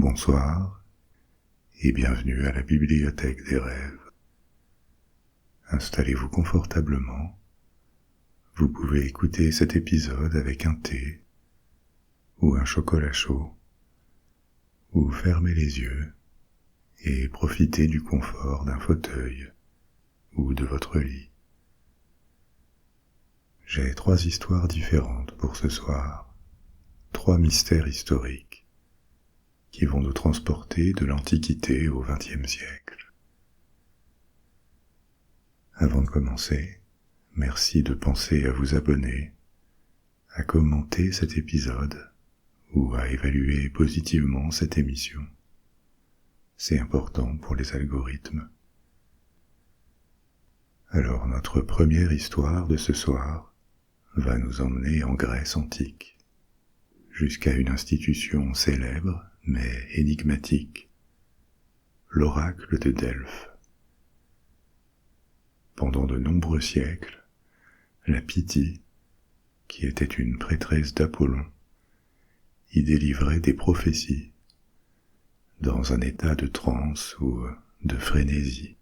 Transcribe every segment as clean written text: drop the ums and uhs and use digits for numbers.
Bonsoir et bienvenue à la bibliothèque des rêves. Installez-vous confortablement. Vous pouvez écouter cet épisode avec un thé ou un chocolat chaud, ou fermer les yeux et profiter du confort d'un fauteuil ou de votre lit. J'ai 3 histoires différentes pour ce soir, 3 mystères historiques qui vont nous transporter de l'Antiquité au XXe siècle. Avant de commencer, merci de penser à vous abonner, à commenter cet épisode ou à évaluer positivement cette émission. C'est important pour les algorithmes. Alors notre première histoire de ce soir va nous emmener en Grèce antique, jusqu'à une institution célèbre mais énigmatique, l'oracle de Delphes. Pendant de nombreux siècles, la Pythie, qui était une prêtresse d'Apollon, y délivrait des prophéties, dans un état de transe ou de frénésie.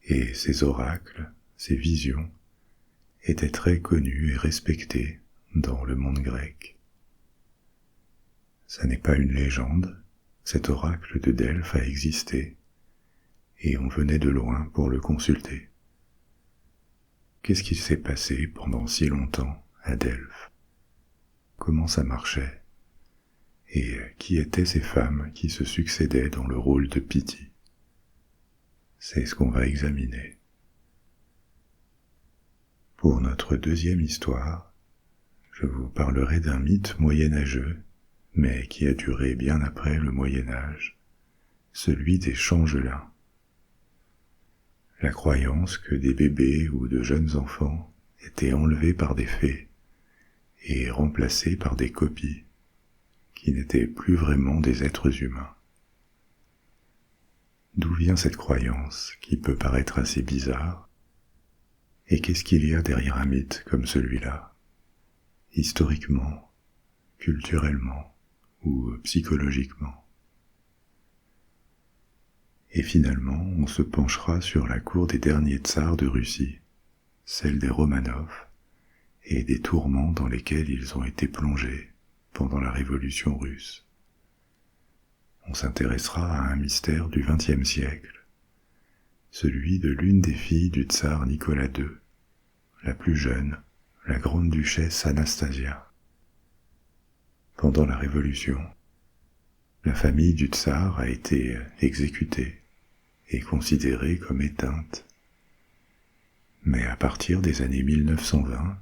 Et ces oracles, ces visions, étaient très connus et respectés dans le monde grec. Ça n'est pas une légende, cet oracle de Delphes a existé, et on venait de loin pour le consulter. Qu'est-ce qui s'est passé pendant si longtemps à Delphes? Comment ça marchait? Et qui étaient ces femmes qui se succédaient dans le rôle de Pythie? C'est ce qu'on va examiner. Pour notre deuxième histoire, je vous parlerai d'un mythe moyenâgeux, mais qui a duré bien après le Moyen-Âge, celui des changelins. La croyance que des bébés ou de jeunes enfants étaient enlevés par des fées et remplacés par des copies qui n'étaient plus vraiment des êtres humains. D'où vient cette croyance qui peut paraître assez bizarre? Et qu'est-ce qu'il y a derrière un mythe comme celui-là, historiquement, culturellement ou psychologiquement? Et finalement, on se penchera sur la cour des derniers tsars de Russie, celle des Romanov, et des tourments dans lesquels ils ont été plongés pendant la Révolution russe. On s'intéressera à un mystère du XXe siècle, celui de l'une des filles du tsar Nicolas II, la plus jeune, la grande duchesse Anastasia. Pendant la Révolution, la famille du tsar a été exécutée et considérée comme éteinte. Mais à partir des années 1920,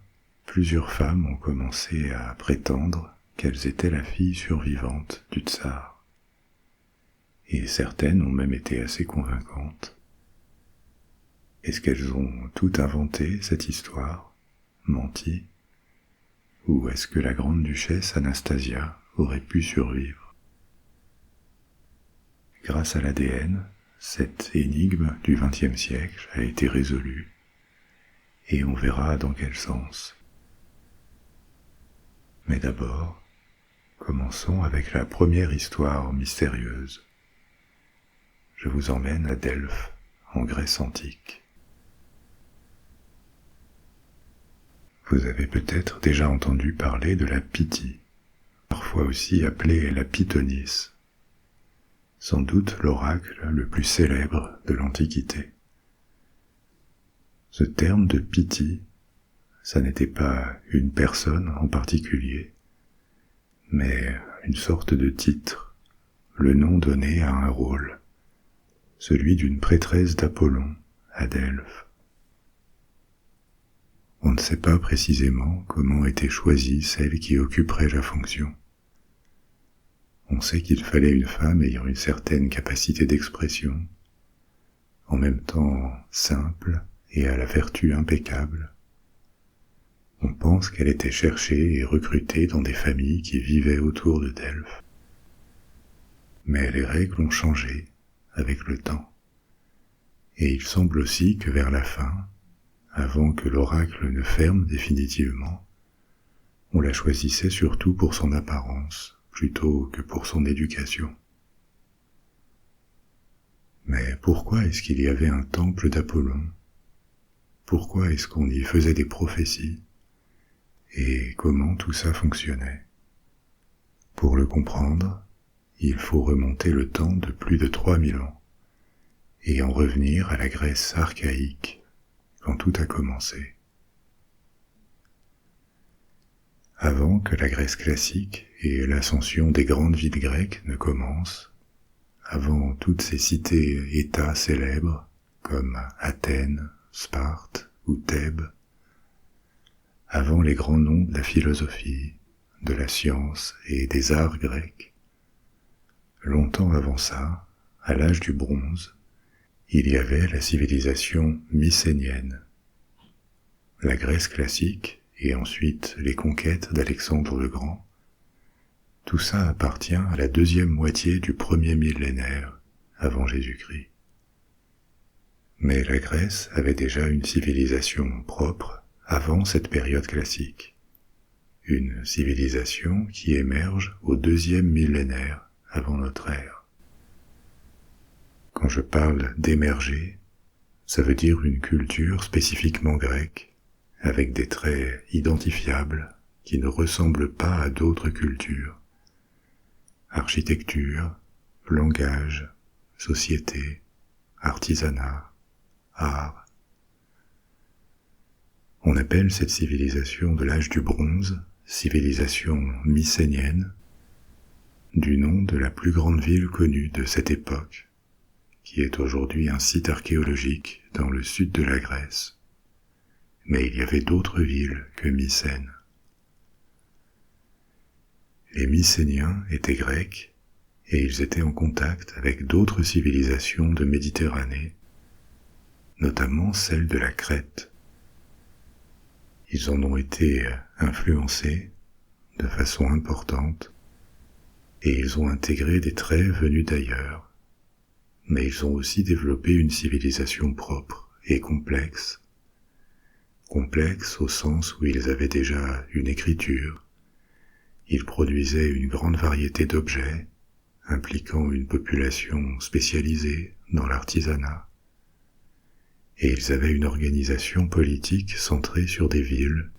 plusieurs femmes ont commencé à prétendre qu'elles étaient la fille survivante du tsar. Et certaines ont même été assez convaincantes. Est-ce qu'elles ont tout inventé, cette histoire, menti? Ou est-ce que la grande duchesse Anastasia aurait pu survivre? Grâce à l'ADN, cette énigme du XXe siècle a été résolue, et on verra dans quel sens. Mais d'abord, commençons avec la première histoire mystérieuse. Je vous emmène à Delphes, en Grèce antique. Vous avez peut-être déjà entendu parler de la Pythie, parfois aussi appelée la Pythonis, sans doute l'oracle le plus célèbre de l'Antiquité. Ce terme de Pythie, ça n'était pas une personne en particulier, mais une sorte de titre, le nom donné à un rôle, celui d'une prêtresse d'Apollon à Delphes. On ne sait pas précisément comment était choisie celle qui occuperait la fonction. On sait qu'il fallait une femme ayant une certaine capacité d'expression, en même temps simple et à la vertu impeccable. On pense qu'elle était cherchée et recrutée dans des familles qui vivaient autour de Delphes. Mais les règles ont changé avec le temps. Et il semble aussi que vers la fin, avant que l'oracle ne ferme définitivement, on la choisissait surtout pour son apparence, plutôt que pour son éducation. Mais pourquoi est-ce qu'il y avait un temple d'Apollon? Pourquoi est-ce qu'on y faisait des prophéties? Et comment tout ça fonctionnait? Pour le comprendre, il faut remonter le temps de plus de 3000 ans et en revenir à la Grèce archaïque, quand tout a commencé. Avant que la Grèce classique et l'ascension des grandes villes grecques ne commencent, avant toutes ces cités-États célèbres comme Athènes, Sparte ou Thèbes, avant les grands noms de la philosophie, de la science et des arts grecs, longtemps avant ça, à l'âge du bronze, il y avait la civilisation mycénienne. La Grèce classique et ensuite les conquêtes d'Alexandre le Grand, tout ça appartient à la deuxième moitié du premier millénaire avant Jésus-Christ. Mais la Grèce avait déjà une civilisation propre avant cette période classique, une civilisation qui émerge au deuxième millénaire avant notre ère. Quand je parle d'émerger, ça veut dire une culture spécifiquement grecque, avec des traits identifiables qui ne ressemblent pas à d'autres cultures. Architecture, langage, société, artisanat, art. On appelle cette civilisation de l'âge du bronze civilisation mycénienne, du nom de la plus grande ville connue de cette époque, qui est aujourd'hui un site archéologique dans le sud de la Grèce. Mais il y avait d'autres villes que Mycène. Les Mycéniens étaient grecs et ils étaient en contact avec d'autres civilisations de Méditerranée, notamment celle de la Crète. Ils en ont été influencés de façon importante et ils ont intégré des traits venus d'ailleurs, mais ils ont aussi développé une civilisation propre et complexe. Complexe au sens où ils avaient déjà une écriture, ils produisaient une grande variété d'objets, impliquant une population spécialisée dans l'artisanat, et ils avaient une organisation politique centrée sur des villes,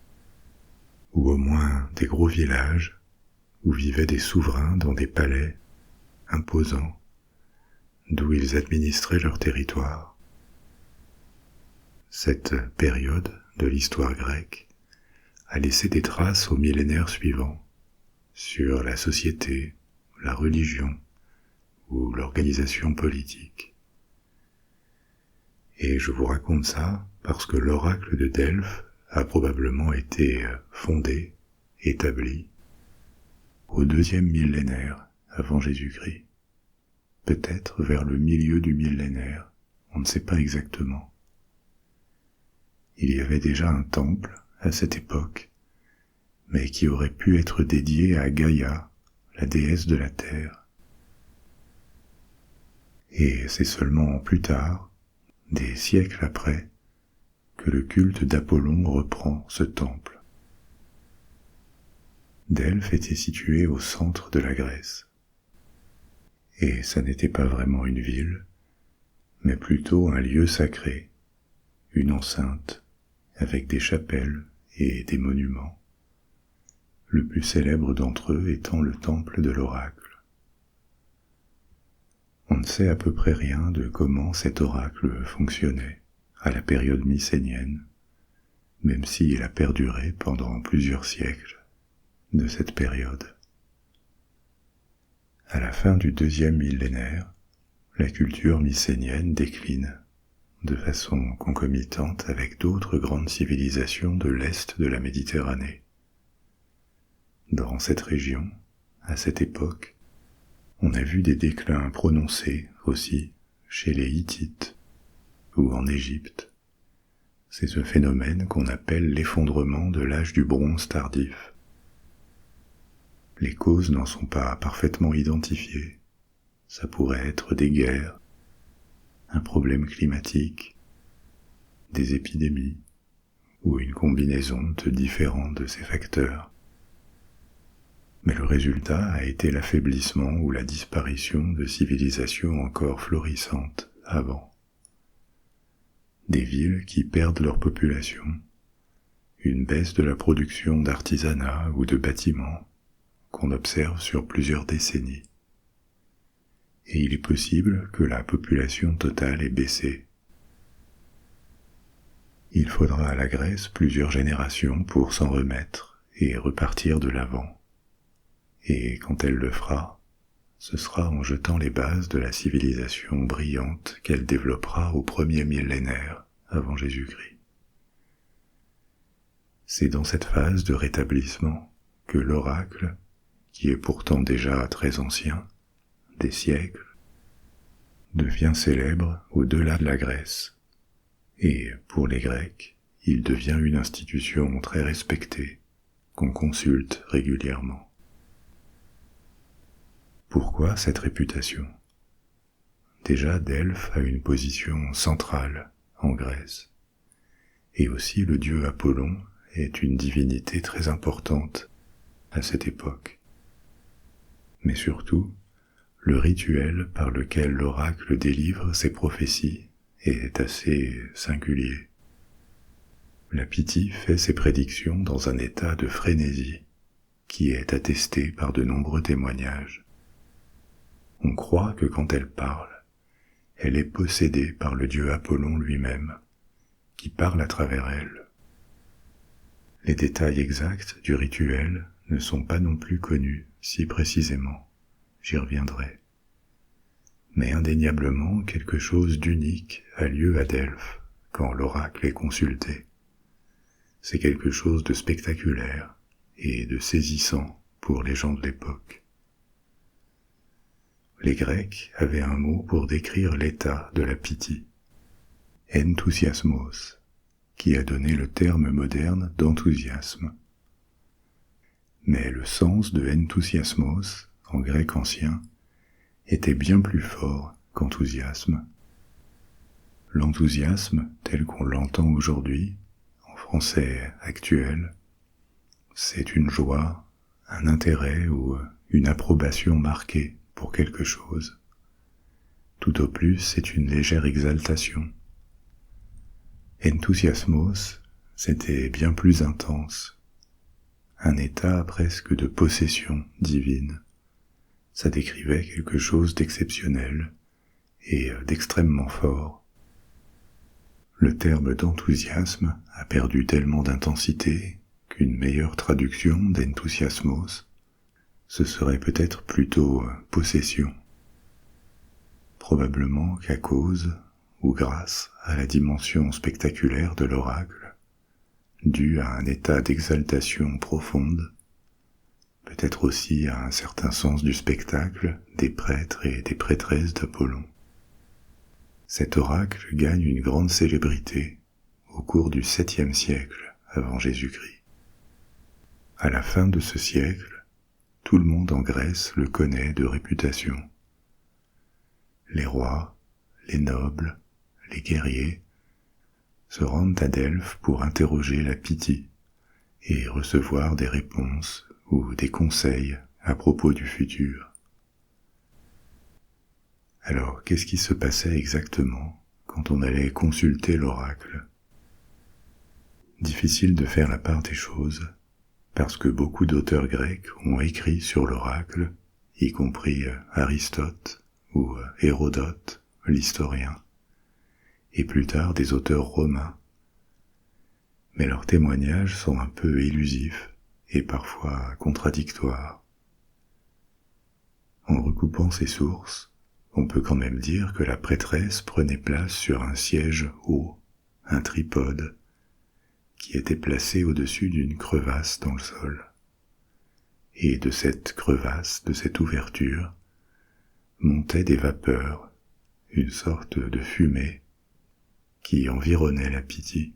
ou au moins des gros villages, où vivaient des souverains dans des palais imposants, d'où ils administraient leur territoire. Cette période de l'histoire grecque a laissé des traces aux millénaires suivants sur la société, la religion ou l'organisation politique. Et je vous raconte ça parce que l'oracle de Delphes a probablement été fondé, établi, au deuxième millénaire avant Jésus-Christ, peut-être vers le milieu du millénaire, on ne sait pas exactement. Il y avait déjà un temple à cette époque, mais qui aurait pu être dédié à Gaïa, la déesse de la terre. Et c'est seulement plus tard, des siècles après, que le culte d'Apollon reprend ce temple. Delphes était situé au centre de la Grèce. Et ça n'était pas vraiment une ville, mais plutôt un lieu sacré, une enceinte, avec des chapelles et des monuments, le plus célèbre d'entre eux étant le temple de l'oracle. On ne sait à peu près rien de comment cet oracle fonctionnait à la période mycénienne, même s'il a perduré pendant plusieurs siècles de cette période. À la fin du deuxième millénaire, la culture mycénienne décline de façon concomitante avec d'autres grandes civilisations de l'est de la Méditerranée. Dans cette région, à cette époque, on a vu des déclins prononcés aussi chez les Hittites ou en Égypte. C'est ce phénomène qu'on appelle l'effondrement de l'âge du bronze tardif. Les causes n'en sont pas parfaitement identifiées. Ça pourrait être des guerres, un problème climatique, des épidémies, ou une combinaison de différents de ces facteurs. Mais le résultat a été l'affaiblissement ou la disparition de civilisations encore florissantes avant. Des villes qui perdent leur population, une baisse de la production d'artisanat ou de bâtiments qu'on observe sur plusieurs décennies. Et il est possible que la population totale ait baissé. Il faudra à la Grèce plusieurs générations pour s'en remettre et repartir de l'avant. Et quand elle le fera, ce sera en jetant les bases de la civilisation brillante qu'elle développera au premier millénaire avant Jésus-Christ. C'est dans cette phase de rétablissement que l'oracle, qui est pourtant déjà très ancien, des siècles, devient célèbre au-delà de la Grèce, et pour les Grecs, il devient une institution très respectée, qu'on consulte régulièrement. Pourquoi cette réputation? Déjà, Delphes a une position centrale en Grèce, et aussi le dieu Apollon est une divinité très importante à cette époque. Mais surtout, le rituel par lequel l'oracle délivre ses prophéties est assez singulier. La Pythie fait ses prédictions dans un état de frénésie qui est attesté par de nombreux témoignages. On croit que quand elle parle, elle est possédée par le dieu Apollon lui-même, qui parle à travers elle. Les détails exacts du rituel ne sont pas non plus connus si précisément, j'y reviendrai. Mais indéniablement, quelque chose d'unique a lieu à Delphes quand l'oracle est consulté. C'est quelque chose de spectaculaire et de saisissant pour les gens de l'époque. Les Grecs avaient un mot pour décrire l'état de la Pythie, enthousiasmos, qui a donné le terme moderne d'enthousiasme. Mais le sens de enthousiasmos, en grec ancien, était bien plus fort qu'enthousiasme. L'enthousiasme, tel qu'on l'entend aujourd'hui, en français actuel, c'est une joie, un intérêt ou une approbation marquée pour quelque chose. Tout au plus, c'est une légère exaltation. Enthousiasmos, c'était bien plus intense, un état presque de possession divine. Ça décrivait quelque chose d'exceptionnel et d'extrêmement fort. Le terme d'enthousiasme a perdu tellement d'intensité qu'une meilleure traduction d'enthousiasmos, ce serait peut-être plutôt possession. Probablement qu'à cause ou grâce à la dimension spectaculaire de l'oracle, due à un état d'exaltation profonde, peut-être aussi à un certain sens du spectacle des prêtres et des prêtresses d'Apollon. Cet oracle gagne une grande célébrité au cours du 7e siècle avant Jésus-Christ. À la fin de ce siècle, tout le monde en Grèce le connaît de réputation. Les rois, les nobles, les guerriers se rendent à Delphes pour interroger la Pythie et recevoir des réponses ou des conseils à propos du futur. Alors, qu'est-ce qui se passait exactement quand on allait consulter l'oracle? Difficile de faire la part des choses, parce que beaucoup d'auteurs grecs ont écrit sur l'oracle, y compris Aristote ou Hérodote, l'historien, et plus tard des auteurs romains. Mais leurs témoignages sont un peu élusifs et parfois contradictoires. En recoupant ces sources, on peut quand même dire que la prêtresse prenait place sur un siège haut, un tripode, qui était placé au-dessus d'une crevasse dans le sol. Et de cette crevasse, de cette ouverture, montaient des vapeurs, une sorte de fumée, qui environnait la Pythie.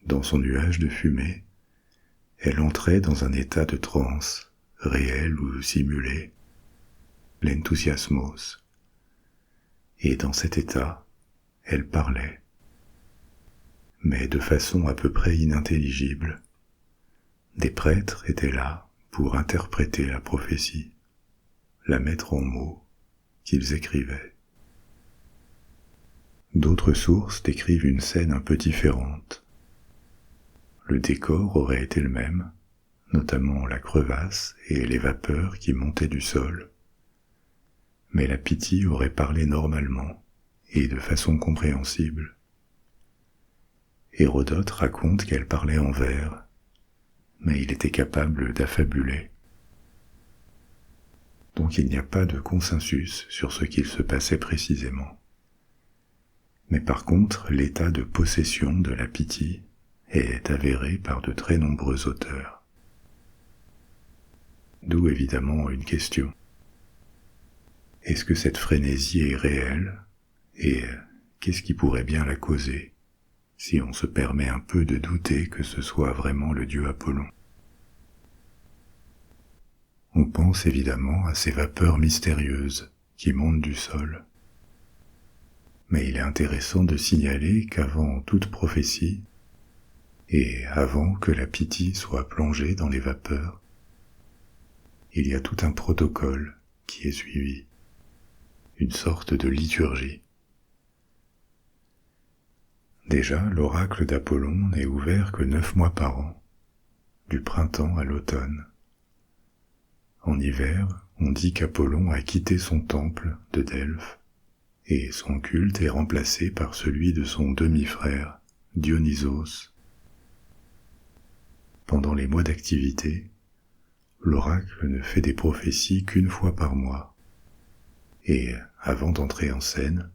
Dans son nuage de fumée, elle entrait dans un état de transe, réel ou simulé, l'enthousiasmos. Et dans cet état, elle parlait, mais de façon à peu près inintelligible. Des prêtres étaient là pour interpréter la prophétie, la mettre en mots qu'ils écrivaient. D'autres sources décrivent une scène un peu différente. Le décor aurait été le même, notamment la crevasse et les vapeurs qui montaient du sol. Mais la Pythie aurait parlé normalement et de façon compréhensible. Hérodote raconte qu'elle parlait en vers, mais il était capable d'affabuler. Donc il n'y a pas de consensus sur ce qu'il se passait précisément. Mais par contre, l'état de possession de la Pythie est avéré par de très nombreux auteurs. D'où évidemment une question. Est-ce que cette frénésie est réelle et qu'est-ce qui pourrait bien la causer si on se permet un peu de douter que ce soit vraiment le dieu Apollon? On pense évidemment à ces vapeurs mystérieuses qui montent du sol. Mais il est intéressant de signaler qu'avant toute prophétie, et avant que la Pythie soit plongée dans les vapeurs, il y a tout un protocole qui est suivi, une sorte de liturgie. Déjà, l'oracle d'Apollon n'est ouvert que 9 mois par an, du printemps à l'automne. En hiver, on dit qu'Apollon a quitté son temple de Delphes, et son culte est remplacé par celui de son demi-frère, Dionysos. Pendant les mois d'activité, l'oracle ne fait des prophéties qu'une fois par mois, et avant d'entrer en scène,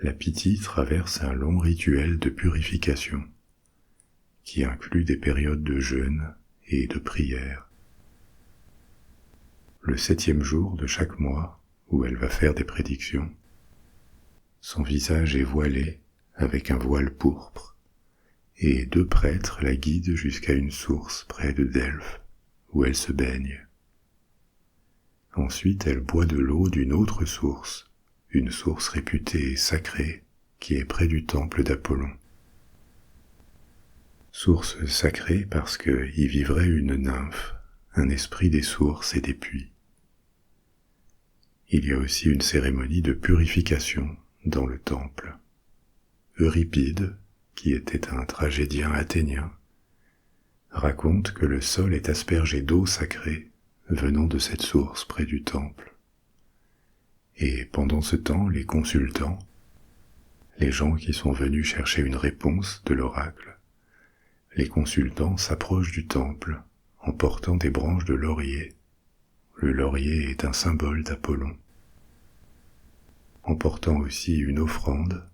la Pythie traverse un long rituel de purification, qui inclut des périodes de jeûne et de prière. Le 7e jour de chaque mois, où elle va faire des prédictions, son visage est voilé avec un voile pourpre, et 2 prêtres la guident jusqu'à une source près de Delphes, où elle se baigne. Ensuite, elle boit de l'eau d'une autre source, une source réputée sacrée, qui est près du temple d'Apollon. Source sacrée parce qu'y vivrait une nymphe, un esprit des sources et des puits. Il y a aussi une cérémonie de purification dans le temple. Euripide, qui était un tragédien athénien, raconte que le sol est aspergé d'eau sacrée venant de cette source près du temple. Et pendant ce temps, les consultants, les gens qui sont venus chercher une réponse de l'oracle, les consultants s'approchent du temple en portant des branches de laurier. Le laurier est un symbole d'Apollon. En portant aussi une offrande,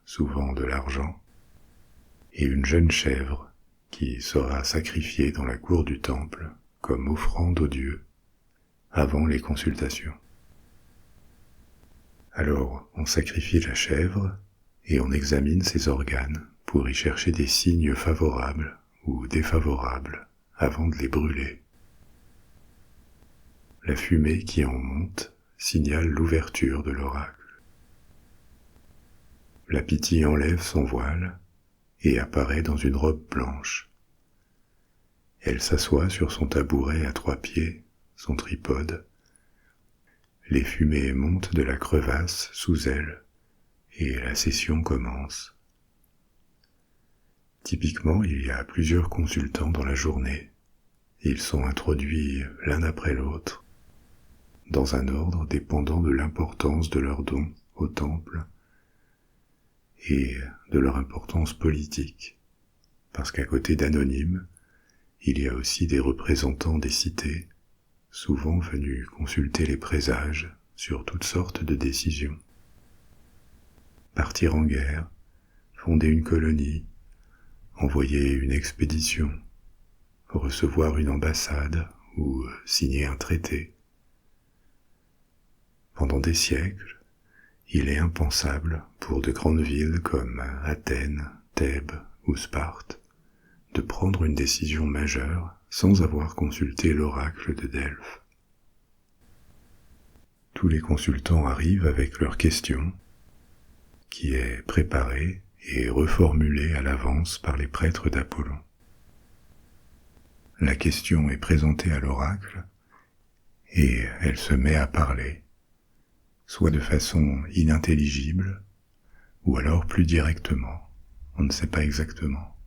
souvent de l'argent, et une jeune chèvre qui sera sacrifiée dans la cour du temple comme offrande aux dieux avant les consultations. Alors on sacrifie la chèvre et on examine ses organes pour y chercher des signes favorables ou défavorables avant de les brûler. La fumée qui en monte signale l'ouverture de l'oracle. La Pythie enlève son voile et apparaît dans une robe blanche. Elle s'assoit sur son tabouret à 3 pieds, son tripode. Les fumées montent de la crevasse sous elle et la session commence. Typiquement, il y a plusieurs consultants dans la journée. Ils sont introduits l'un après l'autre, dans un ordre dépendant de l'importance de leur don au temple et de leur importance politique, parce qu'à côté d'anonymes, il y a aussi des représentants des cités, souvent venus consulter les présages sur toutes sortes de décisions. Partir en guerre, fonder une colonie, envoyer une expédition, recevoir une ambassade ou signer un traité. Pendant des siècles, il est impensable pour de grandes villes comme Athènes, Thèbes ou Sparte de prendre une décision majeure sans avoir consulté l'oracle de Delphes. Tous les consultants arrivent avec leurs questions, qui est préparée et reformulée à l'avance par les prêtres d'Apollon. la question est présentée à l'oracle et elle se met à parler, soit de façon inintelligible, ou alors plus directement, on ne sait pas exactement.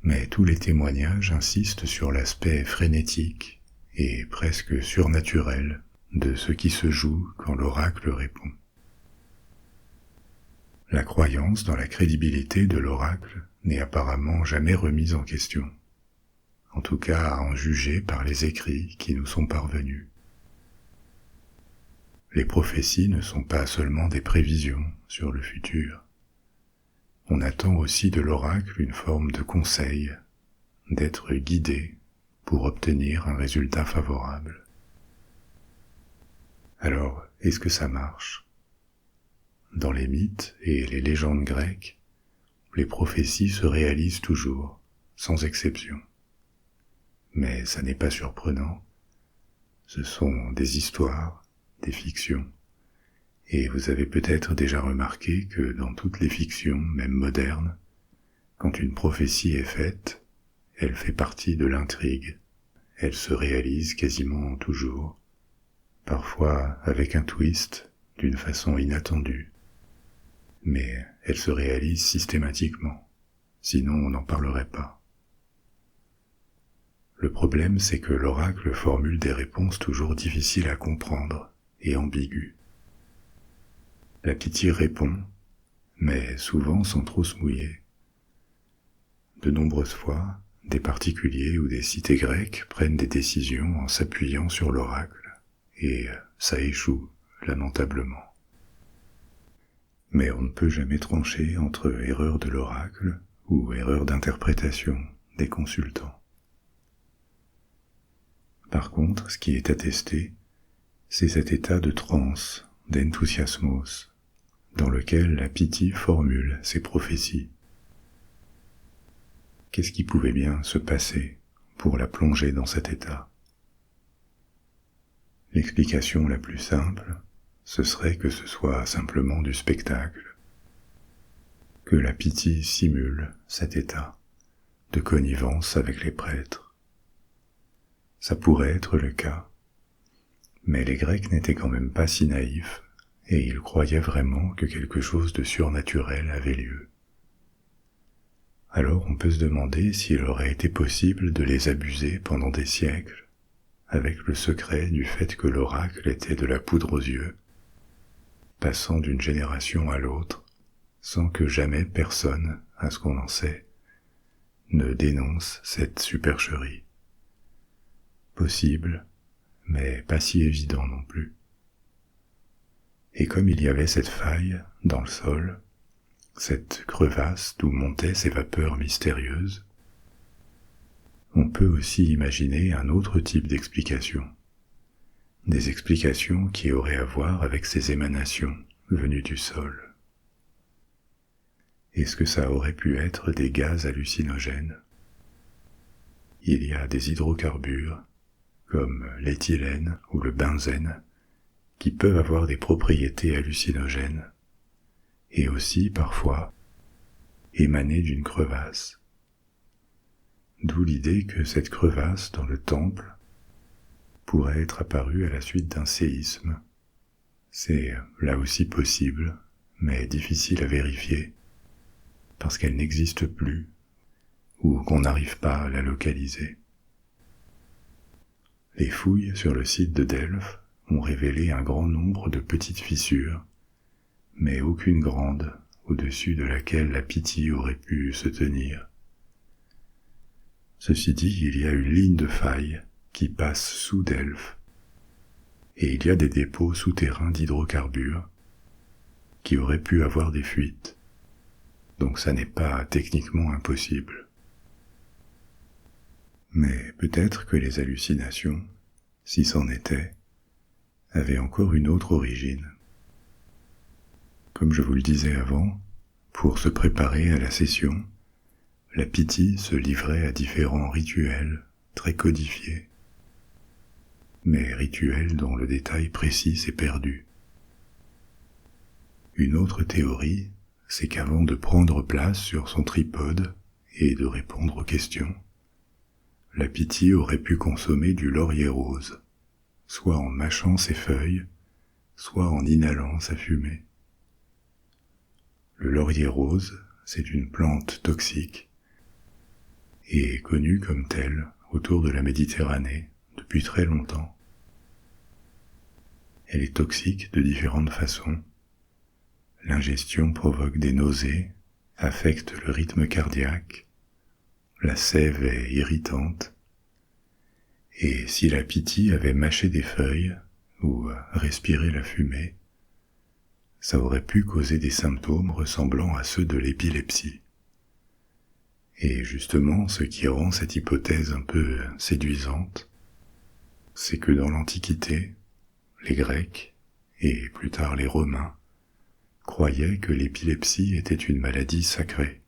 Mais tous les témoignages insistent sur l'aspect frénétique et presque surnaturel de ce qui se joue quand l'oracle répond. La croyance dans la crédibilité de l'oracle n'est apparemment jamais remise en question, en tout cas à en juger par les écrits qui nous sont parvenus. Les prophéties ne sont pas seulement des prévisions sur le futur. On attend aussi de l'oracle une forme de conseil, d'être guidé pour obtenir un résultat favorable. Alors, est-ce que ça marche ? Dans les mythes et les légendes grecques, les prophéties se réalisent toujours, sans exception. Mais ça n'est pas surprenant. Ce sont des histoires, des fictions. Et vous avez peut-être déjà remarqué que dans toutes les fictions, même modernes, quand une prophétie est faite, elle fait partie de l'intrigue. Elle se réalise quasiment toujours, parfois avec un twist, d'une façon inattendue. Mais elle se réalise systématiquement, sinon on n'en parlerait pas. Le problème, c'est que l'oracle formule des réponses toujours difficiles à comprendre et ambiguës. La Pythie répond, mais souvent sans trop se mouiller. De nombreuses fois, des particuliers ou des cités grecques prennent des décisions en s'appuyant sur l'oracle, et ça échoue lamentablement. Mais on ne peut jamais trancher entre erreur de l'oracle ou erreur d'interprétation des consultants. Par contre, ce qui est attesté, c'est cet état de transe, d'enthousiasmos, dans lequel la Pythie formule ses prophéties. Qu'est-ce qui pouvait bien se passer pour la plonger dans cet état ? L'explication la plus simple, ce serait que ce soit simplement du spectacle, que la Pythie simule cet état de connivence avec les prêtres. Ça pourrait être le cas, mais les Grecs n'étaient quand même pas si naïfs, et ils croyaient vraiment que quelque chose de surnaturel avait lieu. Alors on peut se demander s'il aurait été possible de les abuser pendant des siècles, avec le secret du fait que l'oracle était de la poudre aux yeux, passant d'une génération à l'autre, sans que jamais personne, à ce qu'on en sait, ne dénonce cette supercherie. Possible, mais pas si évident non plus. Et comme il y avait cette faille dans le sol, cette crevasse d'où montaient ces vapeurs mystérieuses, on peut aussi imaginer un autre type d'explication. Des explications qui auraient à voir avec ces émanations venues du sol. Est-ce que ça aurait pu être des gaz hallucinogènes ? Il y a des hydrocarbures, comme l'éthylène ou le benzène, qui peuvent avoir des propriétés hallucinogènes, et aussi, parfois, émaner d'une crevasse. D'où l'idée que cette crevasse dans le temple pourrait être apparue à la suite d'un séisme. C'est là aussi possible, mais difficile à vérifier, parce qu'elle n'existe plus, ou qu'on n'arrive pas à la localiser. Les fouilles sur le site de Delphes ont révélé un grand nombre de petites fissures, mais aucune grande au-dessus de laquelle la Pythie aurait pu se tenir. Ceci dit, il y a une ligne de faille qui passe sous Delphes, et il y a des dépôts souterrains d'hydrocarbures qui auraient pu avoir des fuites, donc ça n'est pas techniquement impossible. Mais peut-être que les hallucinations, si c'en était, avaient encore une autre origine. Comme je vous le disais avant, pour se préparer à la session, la Pythie se livrait à différents rituels très codifiés, mais rituels dont le détail précis s'est perdu. Une autre théorie, c'est qu'avant de prendre place sur son tripode et de répondre aux questions, la Pythie aurait pu consommer du laurier rose, soit en mâchant ses feuilles, soit en inhalant sa fumée. Le laurier rose, c'est une plante toxique et est connue comme telle autour de la Méditerranée depuis très longtemps. Elle est toxique de différentes façons. L'ingestion provoque des nausées, affecte le rythme cardiaque, la sève est irritante, et si la Pythie avait mâché des feuilles ou respiré la fumée, ça aurait pu causer des symptômes ressemblant à ceux de l'épilepsie. Et justement, ce qui rend cette hypothèse un peu séduisante, c'est que dans l'Antiquité, les Grecs, et plus tard les Romains, croyaient que l'épilepsie était une maladie sacrée.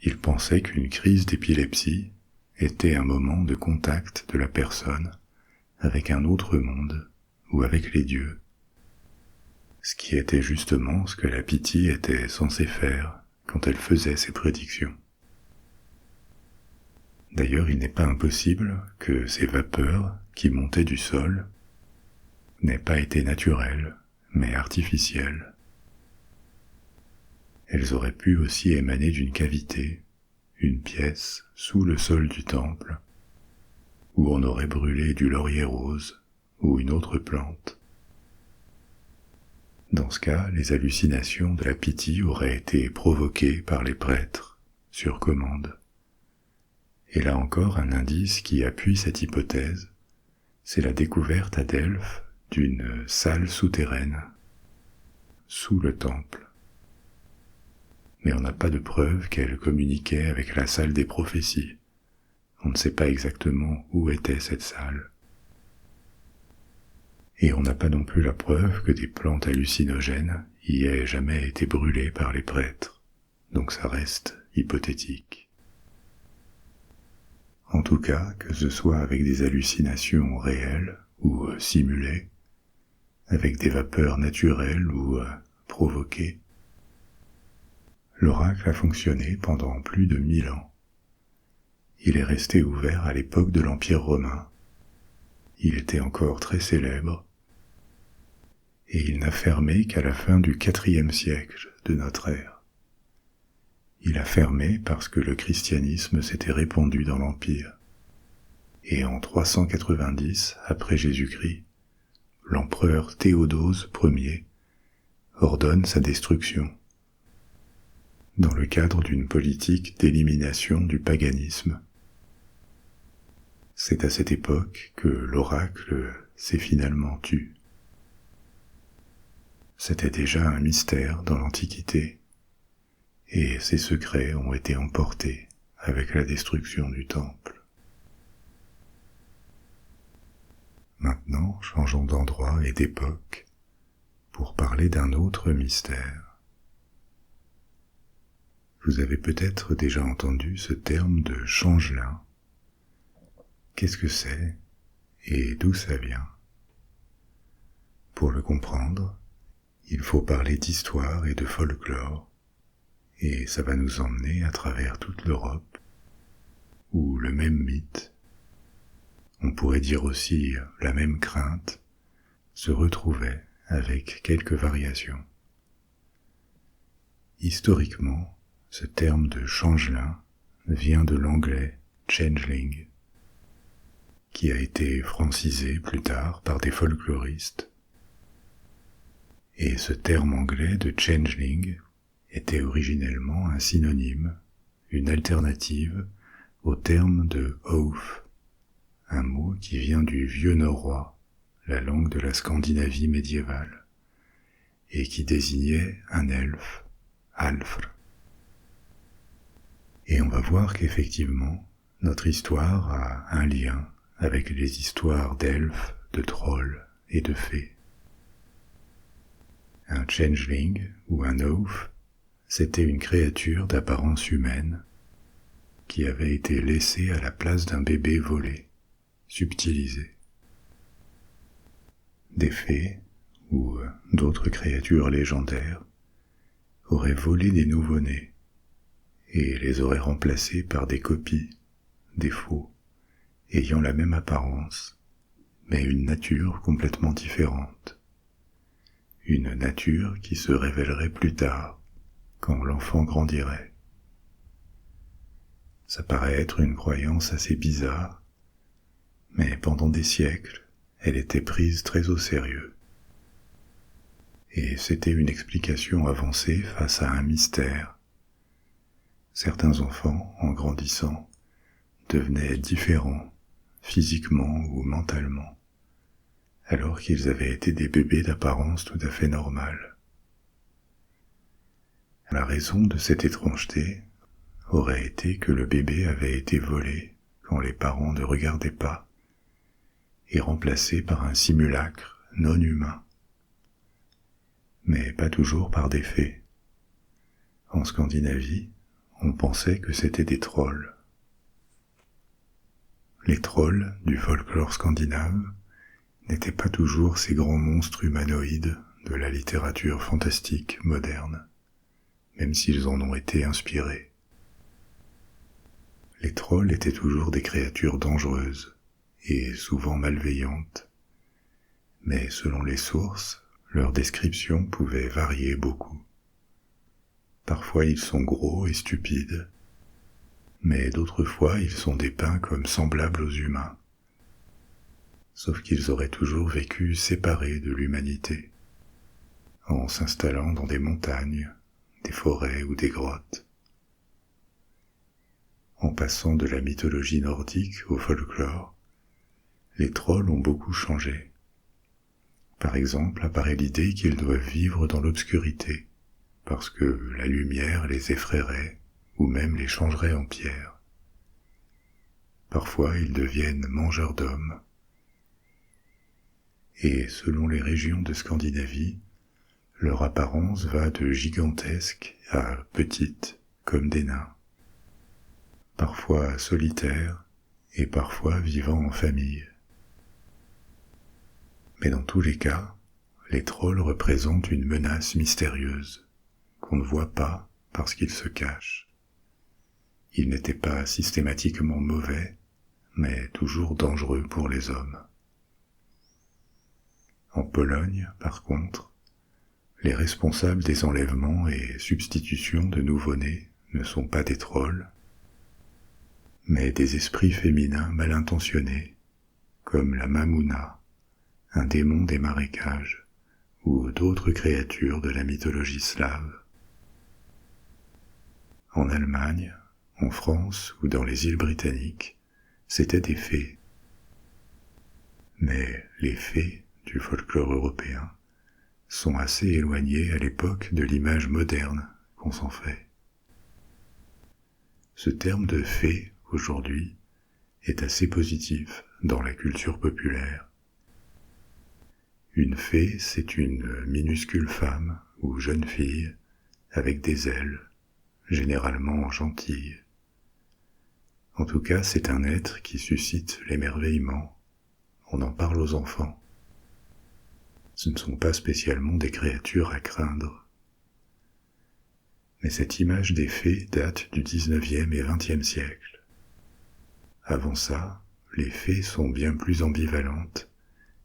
Ils pensaient qu'une crise d'épilepsie était un moment de contact de la personne avec un autre monde ou avec les dieux, ce qui était justement ce que la Pythie était censée faire quand elle faisait ses prédictions. D'ailleurs, il n'est pas impossible que ces vapeurs qui montaient du sol n'aient pas été naturelles, mais artificielles. Elles auraient pu aussi émaner d'une cavité, une pièce sous le sol du temple, où on aurait brûlé du laurier rose ou une autre plante. Dans ce cas, les hallucinations de la Pythie auraient été provoquées par les prêtres, sur commande. Et là encore, un indice qui appuie cette hypothèse, c'est la découverte à Delphes d'une salle souterraine, sous le temple. Mais on n'a pas de preuve qu'elle communiquait avec la salle des prophéties. On ne sait pas exactement où était cette salle. Et on n'a pas non plus la preuve que des plantes hallucinogènes y aient jamais été brûlées par les prêtres. Donc ça reste hypothétique. En tout cas, que ce soit avec des hallucinations réelles ou simulées, avec des vapeurs naturelles ou provoquées, l'oracle a fonctionné pendant plus de 1000 ans. Il est resté ouvert à l'époque de l'Empire romain. Il était encore très célèbre, et il n'a fermé qu'à la fin du IVe siècle de notre ère. Il a fermé parce que le christianisme s'était répandu dans l'Empire. Et en 390 après Jésus-Christ, l'empereur Théodose Ier ordonne sa destruction, dans le cadre d'une politique d'élimination du paganisme. C'est à cette époque que l'oracle s'est finalement tu. C'était déjà un mystère dans l'Antiquité, et ses secrets ont été emportés avec la destruction du temple. Maintenant, changeons d'endroit et d'époque pour parler d'un autre mystère. Vous avez peut-être déjà entendu ce terme de changelin. Qu'est-ce que c'est et d'où ça vient? Pour le comprendre, il faut parler d'histoire et de folklore, et ça va nous emmener à travers toute l'Europe, où le même mythe, on pourrait dire aussi la même crainte, se retrouvait avec quelques variations. Historiquement, ce terme de changelin vient de l'anglais changeling, qui a été francisé plus tard par des folkloristes. Et ce terme anglais de changeling était originellement un synonyme, une alternative au terme de oaf, un mot qui vient du vieux norrois, la langue de la Scandinavie médiévale, et qui désignait un elfe, Alfr. Et on va voir qu'effectivement, notre histoire a un lien avec les histoires d'elfes, de trolls et de fées. Un changeling ou un oaf, c'était une créature d'apparence humaine qui avait été laissée à la place d'un bébé volé, subtilisé. Des fées ou d'autres créatures légendaires auraient volé des nouveau-nés et les auraient remplacés par des copies des faux, ayant la même apparence, mais une nature complètement différente. Une nature qui se révélerait plus tard, quand l'enfant grandirait. Ça paraît être une croyance assez bizarre, mais pendant des siècles, elle était prise très au sérieux. Et c'était une explication avancée face à un mystère. Certains enfants, en grandissant, devenaient différents, physiquement ou mentalement, alors qu'ils avaient été des bébés d'apparence tout à fait normale. La raison de cette étrangeté aurait été que le bébé avait été volé quand les parents ne regardaient pas et remplacé par un simulacre non humain. Mais pas toujours par des fées. En Scandinavie, on pensait que c'était des trolls. Les trolls du folklore scandinave n'étaient pas toujours ces grands monstres humanoïdes de la littérature fantastique moderne, même s'ils en ont été inspirés. Les trolls étaient toujours des créatures dangereuses et souvent malveillantes, mais selon les sources, leur description pouvait varier beaucoup. Parfois ils sont gros et stupides, mais d'autres fois ils sont dépeints comme semblables aux humains, sauf qu'ils auraient toujours vécu séparés de l'humanité, en s'installant dans des montagnes, des forêts ou des grottes. En passant de la mythologie nordique au folklore, les trolls ont beaucoup changé. Par exemple, apparaît l'idée qu'ils doivent vivre dans l'obscurité, parce que la lumière les effraierait ou même les changerait en pierre. Parfois, ils deviennent mangeurs d'hommes. Et selon les régions de Scandinavie, leur apparence va de gigantesque à petite, comme des nains. Parfois solitaires et parfois vivant en famille. Mais dans tous les cas, les trolls représentent une menace mystérieuse, qu'on ne voit pas parce qu'ils se cachent. Ils n'étaient pas systématiquement mauvais, mais toujours dangereux pour les hommes. En Pologne, par contre, les responsables des enlèvements et substitutions de nouveau-nés ne sont pas des trolls, mais des esprits féminins mal intentionnés, comme la Mamuna, un démon des marécages, ou d'autres créatures de la mythologie slave. En Allemagne, en France ou dans les îles britanniques, c'étaient des fées. Mais les fées du folklore européen sont assez éloignées à l'époque de l'image moderne qu'on s'en fait. Ce terme de fée, aujourd'hui, est assez positif dans la culture populaire. Une fée, c'est une minuscule femme ou jeune fille avec des ailes, généralement gentille. En tout cas, c'est un être qui suscite l'émerveillement. On en parle aux enfants. Ce ne sont pas spécialement des créatures à craindre. Mais cette image des fées date du XIXe et XXe siècle. Avant ça, les fées sont bien plus ambivalentes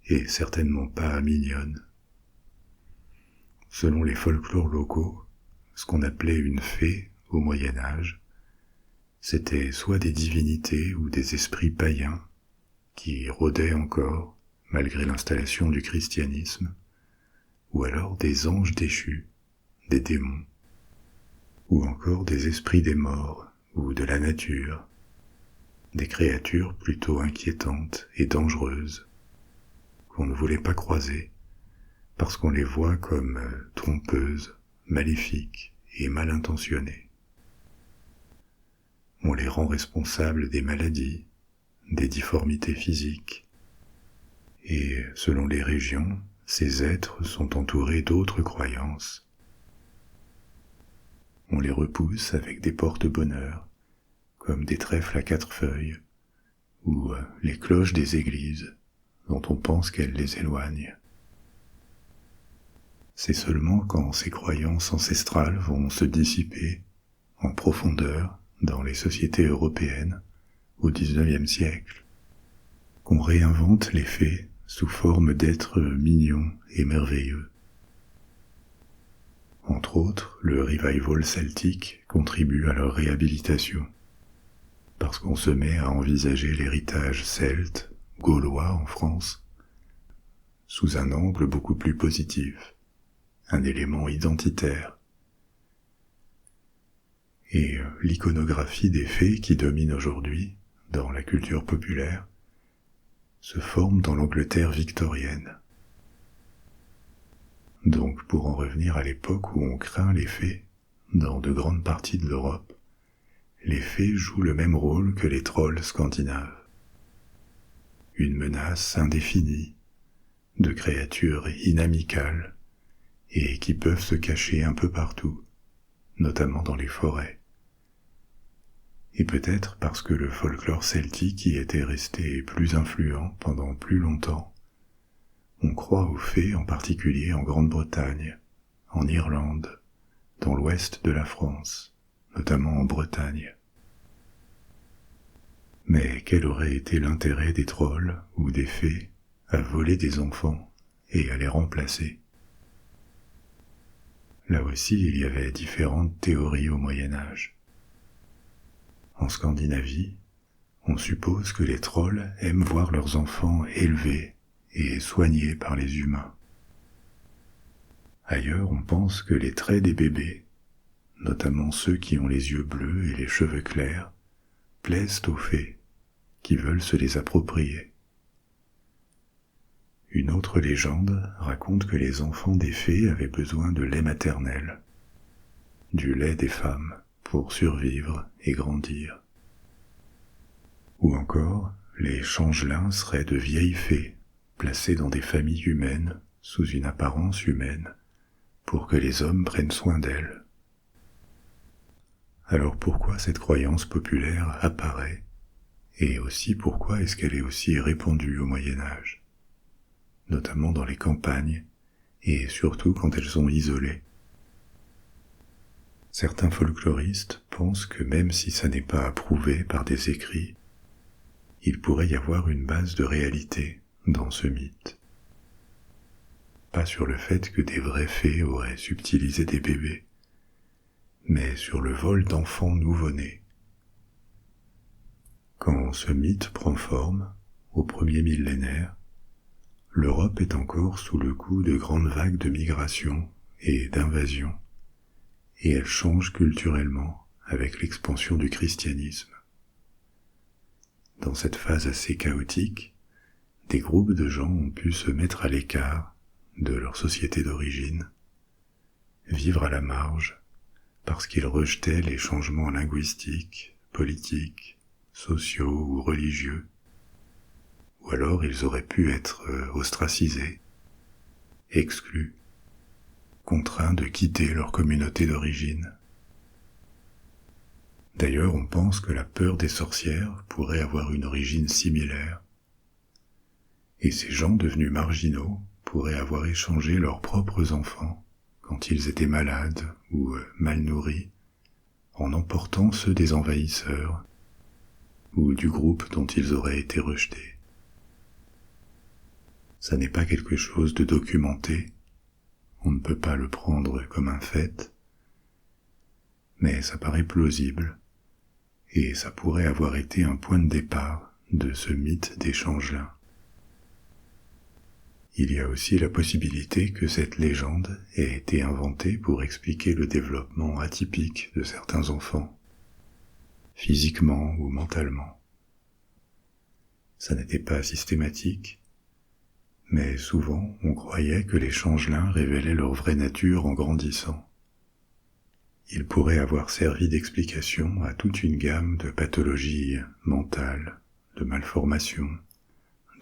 et certainement pas mignonne. Selon les folklores locaux, ce qu'on appelait une fée au Moyen Âge, c'était soit des divinités ou des esprits païens qui rôdaient encore malgré l'installation du christianisme, ou alors des anges déchus, des démons, ou encore des esprits des morts ou de la nature, des créatures plutôt inquiétantes et dangereuses, qu'on ne voulait pas croiser, parce qu'on les voit comme trompeuses, maléfiques et mal intentionnées. On les rend responsables des maladies, des difformités physiques, et selon les régions, ces êtres sont entourés d'autres croyances. On les repousse avec des porte-bonheur, comme des trèfles à 4 feuilles, ou les cloches des églises, dont on pense qu'elles les éloignent. C'est seulement quand ces croyances ancestrales vont se dissiper en profondeur dans les sociétés européennes au XIXe siècle, qu'on réinvente les fées sous forme d'êtres mignons et merveilleux. Entre autres, le revival celtique contribue à leur réhabilitation, parce qu'on se met à envisager l'héritage celte, gaulois en France, sous un angle beaucoup plus positif, un élément identitaire. Et l'iconographie des fées qui domine aujourd'hui, dans la culture populaire, se forme dans l'Angleterre victorienne. Donc, pour en revenir à l'époque où on craint les fées, dans de grandes parties de l'Europe, les fées jouent le même rôle que les trolls scandinaves. Une menace indéfinie, de créatures inamicales, et qui peuvent se cacher un peu partout, notamment dans les forêts. Et peut-être parce que le folklore celtique y était resté plus influent pendant plus longtemps, on croit aux fées en particulier en Grande-Bretagne, en Irlande, dans l'ouest de la France, notamment en Bretagne. Mais quel aurait été l'intérêt des trolls ou des fées à voler des enfants et à les remplacer? Là aussi, il y avait différentes théories au Moyen-Âge. En Scandinavie, on suppose que les trolls aiment voir leurs enfants élevés et soignés par les humains. Ailleurs, on pense que les traits des bébés, notamment ceux qui ont les yeux bleus et les cheveux clairs, plaisent aux fées, qui veulent se les approprier. Une autre légende raconte que les enfants des fées avaient besoin de lait maternel, du lait des femmes, pour survivre et grandir. Ou encore, les changelins seraient de vieilles fées, placées dans des familles humaines, sous une apparence humaine, pour que les hommes prennent soin d'elles. Alors pourquoi cette croyance populaire apparaît, et aussi pourquoi est-ce qu'elle est aussi répandue au Moyen-Âge, notamment dans les campagnes, et surtout quand elles sont isolées? Certains folkloristes pensent que même si ça n'est pas approuvé par des écrits, il pourrait y avoir une base de réalité dans ce mythe. Pas sur le fait que des vraies fées auraient subtilisé des bébés, mais sur le vol d'enfants nouveau-nés. Quand ce mythe prend forme, au premier millénaire, l'Europe est encore sous le coup de grandes vagues de migration et d'invasion, et elle change culturellement avec l'expansion du christianisme. Dans cette phase assez chaotique, des groupes de gens ont pu se mettre à l'écart de leur société d'origine, vivre à la marge, parce qu'ils rejetaient les changements linguistiques, politiques, sociaux ou religieux, ou alors ils auraient pu être ostracisés, exclus, contraints de quitter leur communauté d'origine. D'ailleurs, on pense que la peur des sorcières pourrait avoir une origine similaire, et ces gens devenus marginaux pourraient avoir échangé leurs propres enfants, quand ils étaient malades ou mal nourris, en emportant ceux des envahisseurs ou du groupe dont ils auraient été rejetés. Ça n'est pas quelque chose de documenté, on ne peut pas le prendre comme un fait, mais ça paraît plausible, et ça pourrait avoir été un point de départ de ce mythe des changelins. Il y a aussi la possibilité que cette légende ait été inventée pour expliquer le développement atypique de certains enfants, physiquement ou mentalement. Ça n'était pas systématique, mais souvent on croyait que les changelins révélaient leur vraie nature en grandissant. Il pourrait avoir servi d'explication à toute une gamme de pathologies mentales, de malformations,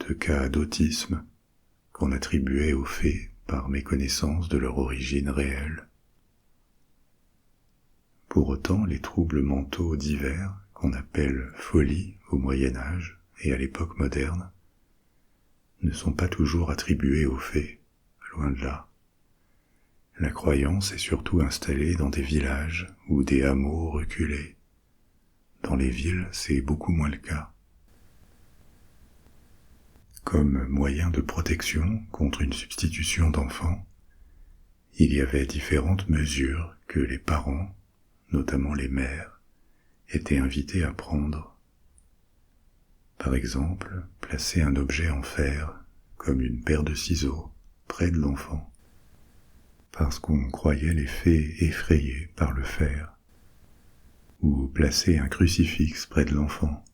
de cas d'autisme qu'on attribuait aux fées par méconnaissance de leur origine réelle. Pour autant, les troubles mentaux divers, qu'on appelle folie au Moyen-Âge et à l'époque moderne, ne sont pas toujours attribués aux fées, loin de là. La croyance est surtout installée dans des villages ou des hameaux reculés, dans les villes, c'est beaucoup moins le cas. Comme moyen de protection contre une substitution d'enfants, il y avait différentes mesures que les parents, notamment les mères, étaient invités à prendre. Par exemple, placer un objet en fer, comme une paire de ciseaux, près de l'enfant, parce qu'on croyait les fées effrayées par le fer, ou placer un crucifix près de l'enfant,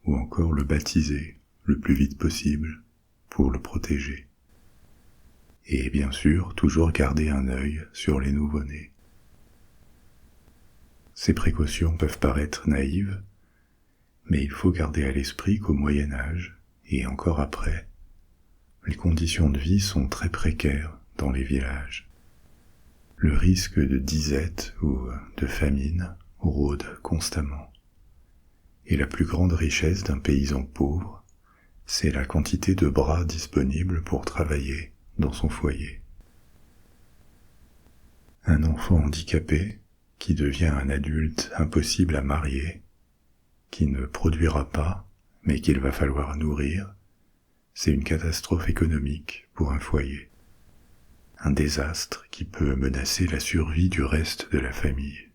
ou encore le baptiser le plus vite possible pour le protéger. Et bien sûr, toujours garder un œil sur les nouveau-nés. Ces précautions peuvent paraître naïves, mais il faut garder à l'esprit qu'au Moyen Âge, et encore après, les conditions de vie sont très précaires dans les villages. Le risque de disette ou de famine rôde constamment. Et la plus grande richesse d'un paysan pauvre, c'est la quantité de bras disponibles pour travailler dans son foyer. Un enfant handicapé qui devient un adulte impossible à marier, qui ne produira pas, mais qu'il va falloir nourrir, c'est une catastrophe économique pour un foyer. Un désastre qui peut menacer la survie du reste de la famille.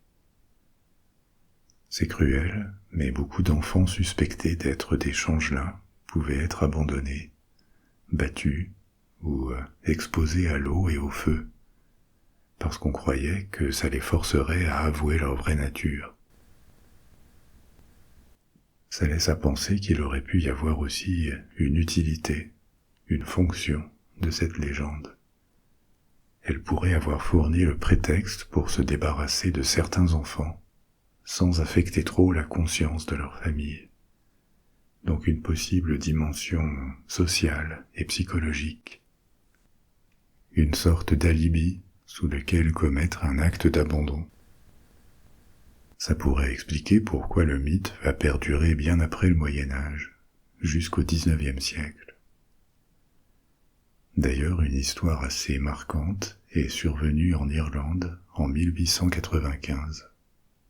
C'est cruel, mais beaucoup d'enfants suspectés d'être des changelins pouvaient être abandonnés, battus ou exposés à l'eau et au feu, parce qu'on croyait que ça les forcerait à avouer leur vraie nature. Ça laisse à penser qu'il aurait pu y avoir aussi une utilité, une fonction de cette légende. Elle pourrait avoir fourni le prétexte pour se débarrasser de certains enfants, sans affecter trop la conscience de leur famille. Donc une possible dimension sociale et psychologique. Une sorte d'alibi sous lequel commettre un acte d'abandon. Ça pourrait expliquer pourquoi le mythe va perdurer bien après le Moyen Âge, jusqu'au XIXe siècle. D'ailleurs, une histoire assez marquante est survenue en Irlande en 1895,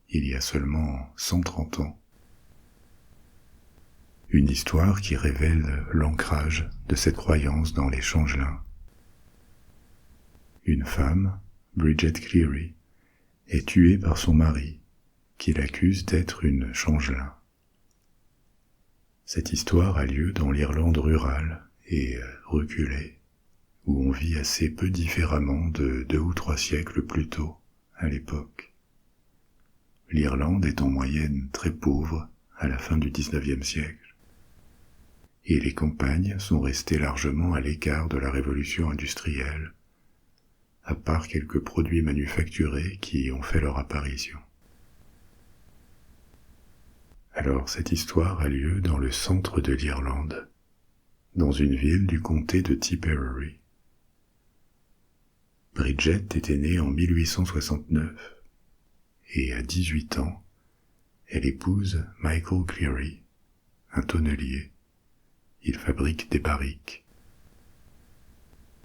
il y a seulement 130 ans. Une histoire qui révèle l'ancrage de cette croyance dans les changelins. Une femme, Bridget Cleary, est tuée par son mari, qui l'accuse d'être une changelin. Cette histoire a lieu dans l'Irlande rurale et reculée, où on vit assez peu différemment de 2 ou 3 siècles plus tôt, à l'époque. L'Irlande est en moyenne très pauvre à la fin du XIXe siècle, et les campagnes sont restées largement à l'écart de la révolution industrielle, à part quelques produits manufacturés qui ont fait leur apparition. Alors cette histoire a lieu dans le centre de l'Irlande, dans une ville du comté de Tipperary. Bridget était née en 1869, et à 18 ans, elle épouse Michael Cleary, un tonnelier. Il fabrique des barriques.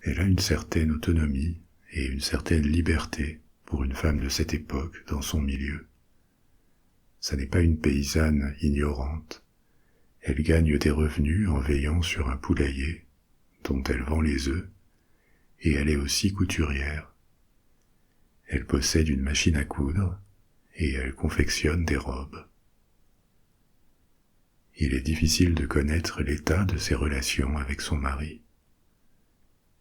Elle a une certaine autonomie et une certaine liberté pour une femme de cette époque dans son milieu. Ça n'est pas une paysanne ignorante. Elle gagne des revenus en veillant sur un poulailler, dont elle vend les œufs, et elle est aussi couturière. Elle possède une machine à coudre, et elle confectionne des robes. Il est difficile de connaître l'état de ses relations avec son mari.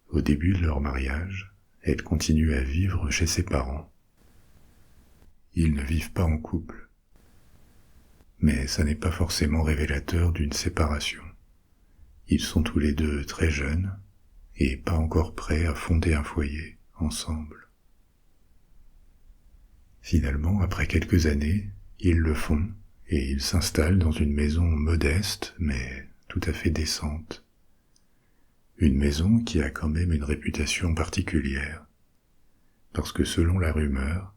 Au début de leur mariage, elle continue à vivre chez ses parents. Ils ne vivent pas en couple. Mais ça n'est pas forcément révélateur d'une séparation. Ils sont tous les deux très jeunes et pas encore prêts à fonder un foyer ensemble. Finalement, après quelques années, ils le font et ils s'installent dans une maison modeste mais tout à fait décente. Une maison qui a quand même une réputation particulière, parce que selon la rumeur,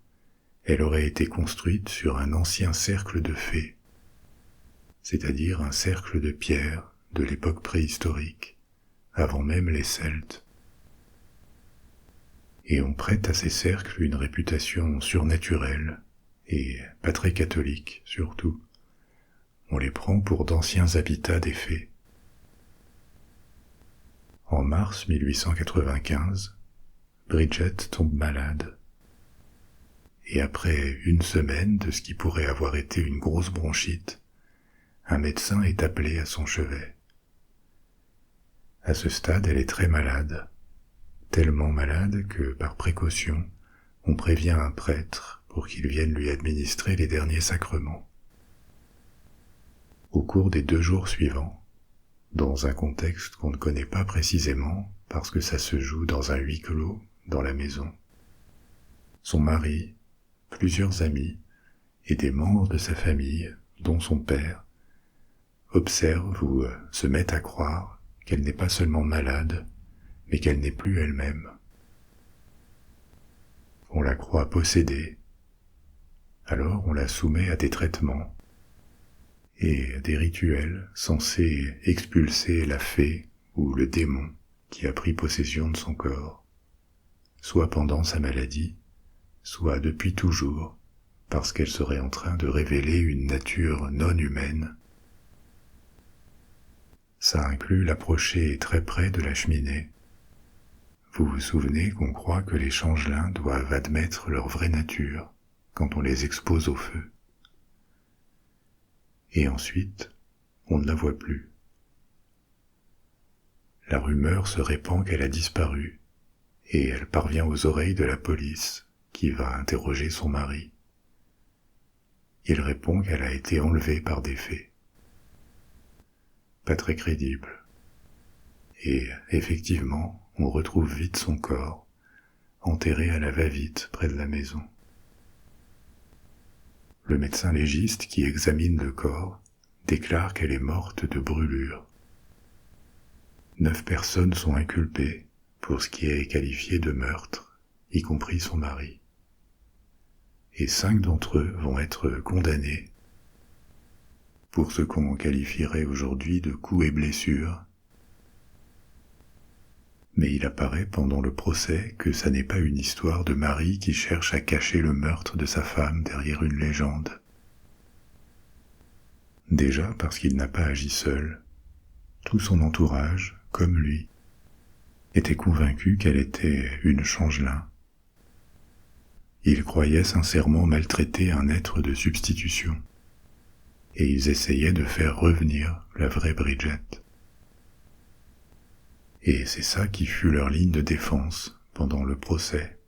elle aurait été construite sur un ancien cercle de fées, c'est-à-dire un cercle de pierre de l'époque préhistorique, avant même les Celtes. Et on prête à ces cercles une réputation surnaturelle et pas très catholiques surtout. On les prend pour d'anciens habitats des fées. En mars 1895, Bridget tombe malade. Et après une semaine de ce qui pourrait avoir été une grosse bronchite, un médecin est appelé à son chevet. À ce stade, elle est très malade, tellement malade que, par précaution, on prévient un prêtre pour qu'il vienne lui administrer les derniers sacrements. Au cours des 2 jours suivants, dans un contexte qu'on ne connaît pas précisément parce que ça se joue dans un huis clos dans la maison, son mari, plusieurs amis et des membres de sa famille, dont son père, observent ou se mettent à croire qu'elle n'est pas seulement malade, mais qu'elle n'est plus elle-même. On la croit possédée, alors on la soumet à des traitements et à des rituels censés expulser la fée ou le démon qui a pris possession de son corps, soit pendant sa maladie, soit depuis toujours, parce qu'elle serait en train de révéler une nature non humaine. Ça inclut l'approcher très près de la cheminée. Vous vous souvenez qu'on croit que les changelins doivent admettre leur vraie nature quand on les expose au feu. Et ensuite, on ne la voit plus. La rumeur se répand qu'elle a disparu, et elle parvient aux oreilles de la police, qui va interroger son mari. Il répond qu'elle a été enlevée par des fées. Pas très crédible. Et effectivement, on retrouve vite son corps, enterré à la va-vite près de la maison. Le médecin légiste qui examine le corps déclare qu'elle est morte de brûlure. 9 personnes sont inculpées pour ce qui est qualifié de meurtre, y compris son mari. Et 5 d'entre eux vont être condamnés pour ce qu'on qualifierait aujourd'hui de coups et blessures. Mais il apparaît pendant le procès que ça n'est pas une histoire de mari qui cherche à cacher le meurtre de sa femme derrière une légende. Déjà parce qu'il n'a pas agi seul, tout son entourage, comme lui, était convaincu qu'elle était une changelin. Ils croyaient sincèrement maltraiter un être de substitution, et ils essayaient de faire revenir la vraie Bridget. Et c'est ça qui fut leur ligne de défense pendant le procès.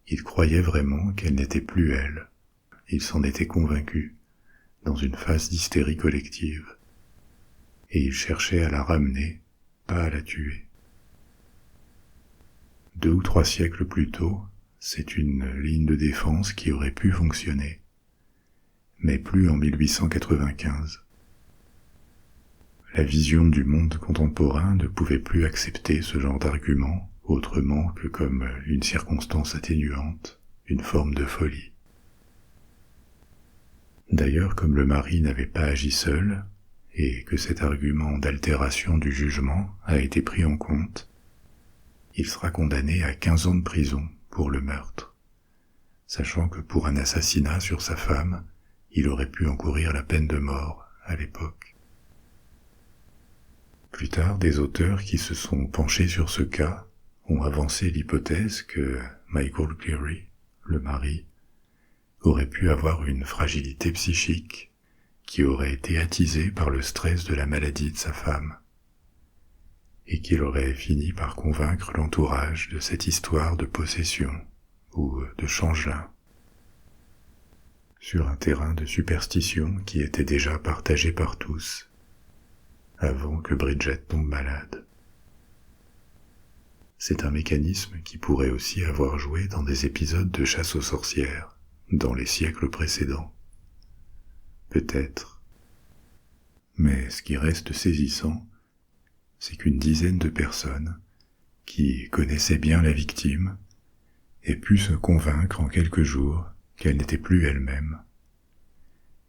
Ils croyaient vraiment qu'elle n'était plus elle. Ils s'en étaient convaincus, dans une phase d'hystérie collective. Et ils cherchaient à la ramener, pas à la tuer. 2 ou 3 siècles plus tôt, c'est une ligne de défense qui aurait pu fonctionner. Mais plus en 1895. La vision du monde contemporain ne pouvait plus accepter ce genre d'argument autrement que comme une circonstance atténuante, une forme de folie. D'ailleurs, comme le mari n'avait pas agi seul, et que cet argument d'altération du jugement a été pris en compte, il sera condamné à 15 ans de prison pour le meurtre, sachant que pour un assassinat sur sa femme, il aurait pu encourir la peine de mort à l'époque. Plus tard, des auteurs qui se sont penchés sur ce cas ont avancé l'hypothèse que Michael Cleary, le mari, aurait pu avoir une fragilité psychique qui aurait été attisée par le stress de la maladie de sa femme, et qu'il aurait fini par convaincre l'entourage de cette histoire de possession ou de changelin, sur un terrain de superstition qui était déjà partagé par tous, avant que Bridget tombe malade. C'est un mécanisme qui pourrait aussi avoir joué dans des épisodes de chasse aux sorcières, dans les siècles précédents. Peut-être. Mais ce qui reste saisissant, c'est qu'une dizaine de personnes, qui connaissaient bien la victime, aient pu se convaincre en quelques jours qu'elle n'était plus elle-même.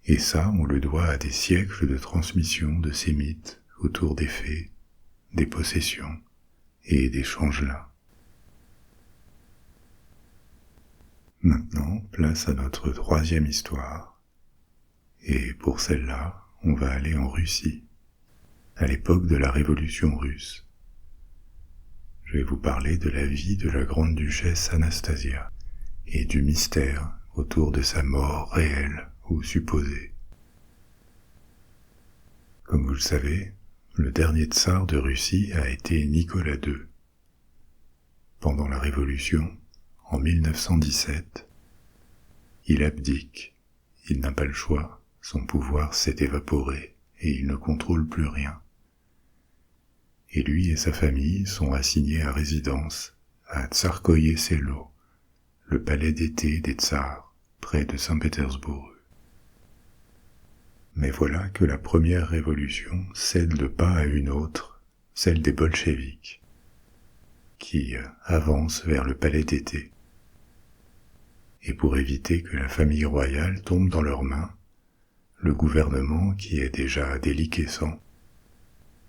Et ça, on le doit à des siècles de transmission de ces mythes autour des fées, des possessions et des changelins. Maintenant, place à notre troisième histoire. Et pour celle-là, on va aller en Russie, à l'époque de la Révolution russe. Je vais vous parler de la vie de la grande-duchesse Anastasia et du mystère autour de sa mort réelle ou supposée. Comme vous le savez, le dernier tsar de Russie a été Nicolas II. Pendant la Révolution, en 1917, il abdique, il n'a pas le choix, son pouvoir s'est évaporé et il ne contrôle plus rien. Et lui et sa famille sont assignés à résidence à Tsarskoye Selo, le palais d'été des tsars, près de Saint-Pétersbourg. Mais voilà que la première révolution cède le pas à une autre, celle des bolcheviks, qui avancent vers le palais d'été. Et pour éviter que la famille royale tombe dans leurs mains, le gouvernement, qui est déjà déliquescent,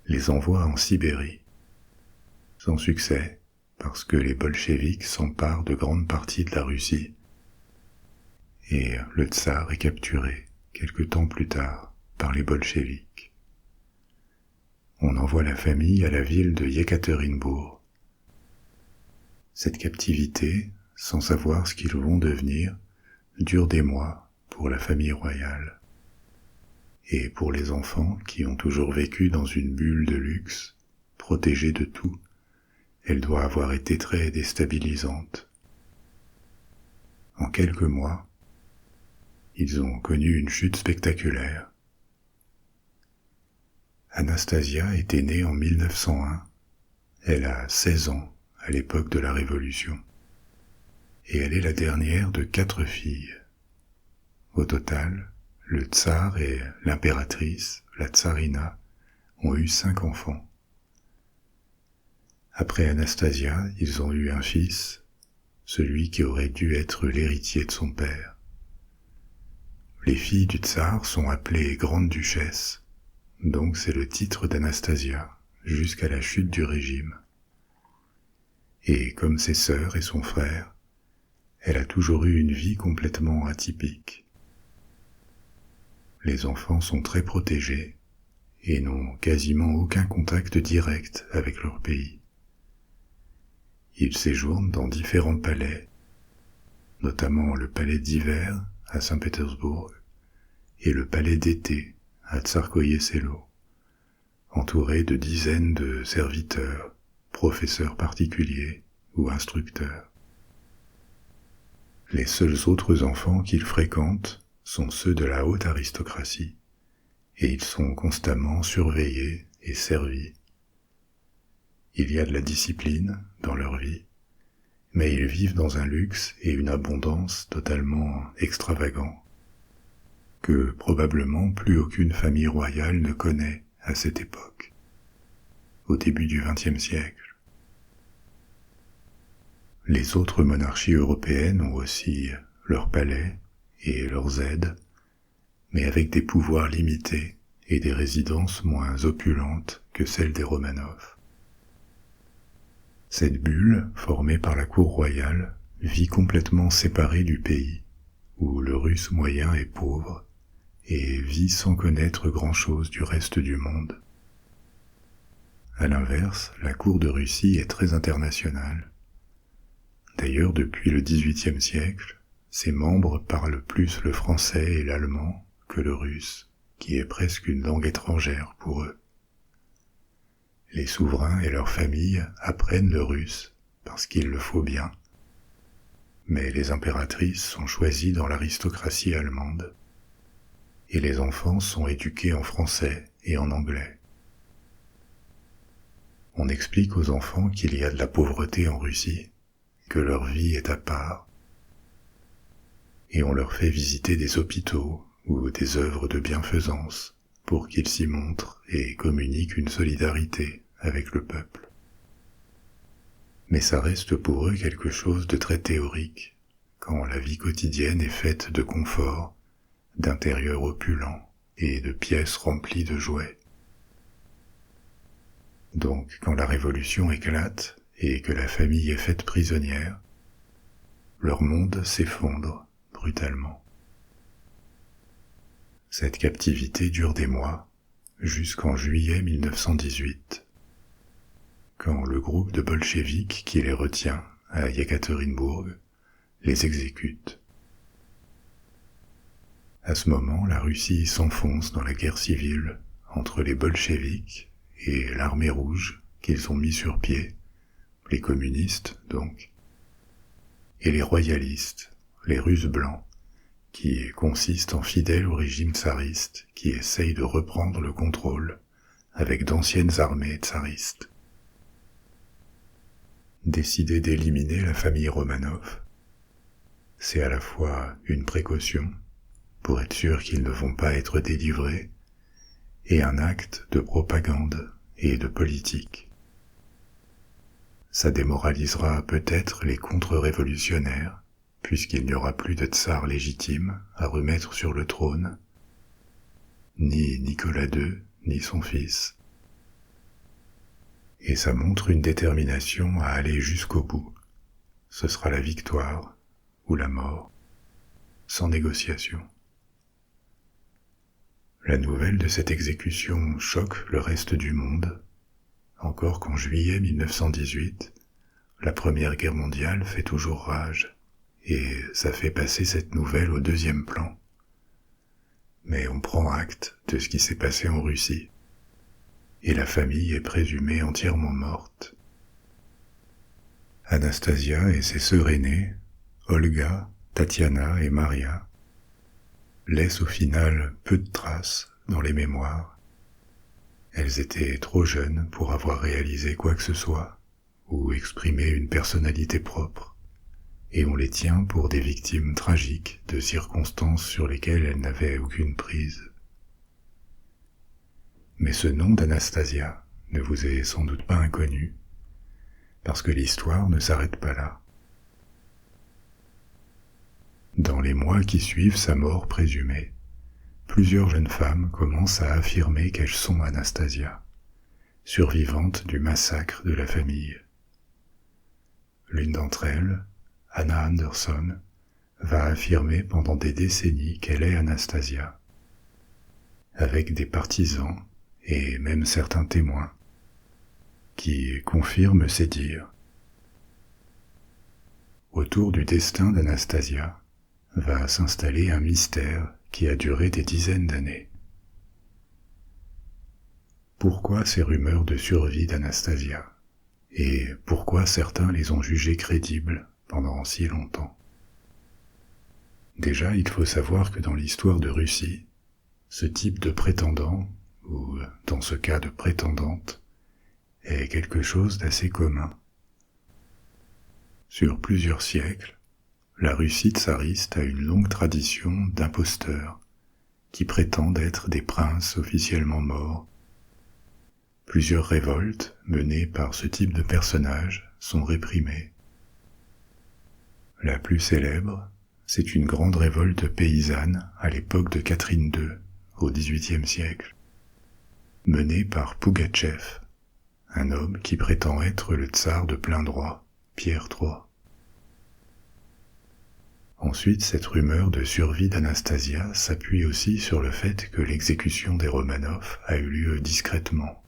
les envoie en Sibérie. Sans succès, parce que les bolcheviks s'emparent de grandes parties de la Russie, et le tsar est capturé quelque temps plus tard par les bolcheviks. On envoie la famille à la ville de Yekaterinbourg. Cette captivité, sans savoir ce qu'ils vont devenir, dure des mois pour la famille royale. Et pour les enfants qui ont toujours vécu dans une bulle de luxe, protégés de tout, elle doit avoir été très déstabilisante. En quelques mois, ils ont connu une chute spectaculaire. Anastasia était née en 1901. Elle a 16 ans à l'époque de la Révolution. Et elle est la dernière de 4 filles. Au total, le tsar et l'impératrice, la tsarina, ont eu 5 enfants. Après Anastasia, ils ont eu un fils, celui qui aurait dû être l'héritier de son père. Les filles du tsar sont appelées grandes duchesses, donc c'est le titre d'Anastasia, jusqu'à la chute du régime. Et comme ses sœurs et son frère, elle a toujours eu une vie complètement atypique. Les enfants sont très protégés et n'ont quasiment aucun contact direct avec leur pays. Ils séjournent dans différents palais, notamment le palais d'hiver à Saint-Pétersbourg et le palais d'été à Tsarskoye Selo, entourés de dizaines de serviteurs, professeurs particuliers ou instructeurs. Les seuls autres enfants qu'ils fréquentent sont ceux de la haute aristocratie, et ils sont constamment surveillés et servis. Il y a de la discipline dans leur vie, mais ils vivent dans un luxe et une abondance totalement extravagants, que probablement plus aucune famille royale ne connaît à cette époque, au début du XXe siècle. Les autres monarchies européennes ont aussi leurs palais et leurs aides, mais avec des pouvoirs limités et des résidences moins opulentes que celles des Romanov. Cette bulle, formée par la cour royale, vit complètement séparée du pays, où le russe moyen est pauvre, et vit sans connaître grand-chose du reste du monde. À l'inverse, la cour de Russie est très internationale. D'ailleurs, depuis le XVIIIe siècle, ses membres parlent plus le français et l'allemand que le russe, qui est presque une langue étrangère pour eux. Les souverains et leurs familles apprennent le russe parce qu'il le faut bien, mais les impératrices sont choisies dans l'aristocratie allemande, et les enfants sont éduqués en français et en anglais. On explique aux enfants qu'il y a de la pauvreté en Russie, que leur vie est à part, et on leur fait visiter des hôpitaux ou des œuvres de bienfaisance pour qu'ils s'y montrent et communiquent une solidarité avec le peuple. Mais ça reste pour eux quelque chose de très théorique, quand la vie quotidienne est faite de confort, d'intérieurs opulents et de pièces remplies de jouets. Donc, quand la révolution éclate et que la famille est faite prisonnière, leur monde s'effondre brutalement. Cette captivité dure des mois, jusqu'en juillet 1918, quand le groupe de bolcheviks qui les retient à Yekaterinbourg les exécute. À ce moment, la Russie s'enfonce dans la guerre civile entre les bolcheviks et l'armée rouge qu'ils ont mis sur pied, les communistes donc, et les royalistes, les Russes blancs, qui consistent en fidèles au régime tsariste qui essaye de reprendre le contrôle avec d'anciennes armées tsaristes. Décider d'éliminer la famille Romanov, c'est à la fois une précaution pour être sûr qu'ils ne vont pas être délivrés et un acte de propagande et de politique. Ça démoralisera peut-être les contre-révolutionnaires, puisqu'il n'y aura plus de tsar légitime à remettre sur le trône, ni Nicolas II, ni son fils. Et ça montre une détermination à aller jusqu'au bout. Ce sera la victoire ou la mort, sans négociation. La nouvelle de cette exécution choque le reste du monde, encore qu'en juillet 1918, la Première Guerre mondiale fait toujours rage, et ça fait passer cette nouvelle au deuxième plan. Mais on prend acte de ce qui s'est passé en Russie, et la famille est présumée entièrement morte. Anastasia et ses sœurs aînées, Olga, Tatiana et Maria, laissent au final peu de traces dans les mémoires. Elles étaient trop jeunes pour avoir réalisé quoi que ce soit, ou exprimé une personnalité propre, et on les tient pour des victimes tragiques de circonstances sur lesquelles elles n'avaient aucune prise. Mais ce nom d'Anastasia ne vous est sans doute pas inconnu, parce que l'histoire ne s'arrête pas là. Dans les mois qui suivent sa mort présumée, plusieurs jeunes femmes commencent à affirmer qu'elles sont Anastasia, survivantes du massacre de la famille. L'une d'entre elles, Anna Anderson, va affirmer pendant des décennies qu'elle est Anastasia, avec des partisans et même certains témoins qui confirment ses dires. Autour du destin d'Anastasia va s'installer un mystère qui a duré des dizaines d'années. Pourquoi ces rumeurs de survie d'Anastasia? Et pourquoi certains les ont jugées crédibles pendant si longtemps? Déjà, il faut savoir que dans l'histoire de Russie, ce type de prétendant, ou dans ce cas de prétendante, est quelque chose d'assez commun. Sur plusieurs siècles, la Russie tsariste a une longue tradition d'imposteurs qui prétendent être des princes officiellement morts. Plusieurs révoltes menées par ce type de personnages sont réprimées. La plus célèbre, c'est une grande révolte paysanne à l'époque de Catherine II, au XVIIIe siècle, menée par Pougatchev, un homme qui prétend être le tsar de plein droit, Pierre III. Ensuite, cette rumeur de survie d'Anastasia s'appuie aussi sur le fait que l'exécution des Romanov a eu lieu discrètement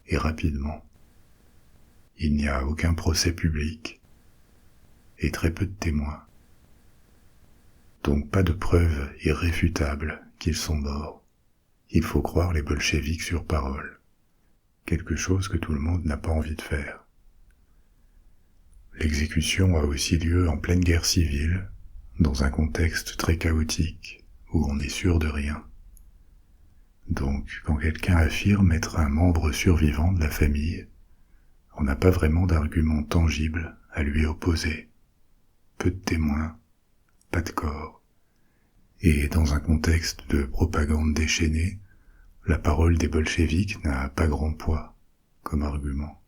et rapidement. Il n'y a aucun procès public et très peu de témoins. Donc pas de preuves irréfutables qu'ils sont morts. Il faut croire les bolcheviks sur parole, quelque chose que tout le monde n'a pas envie de faire. L'exécution a aussi lieu en pleine guerre civile, dans un contexte très chaotique, où on n'est sûr de rien. Donc, quand quelqu'un affirme être un membre survivant de la famille, on n'a pas vraiment d'argument tangible à lui opposer. Peu de témoins, pas de corps. Et dans un contexte de propagande déchaînée, la parole des bolcheviks n'a pas grand poids comme argument.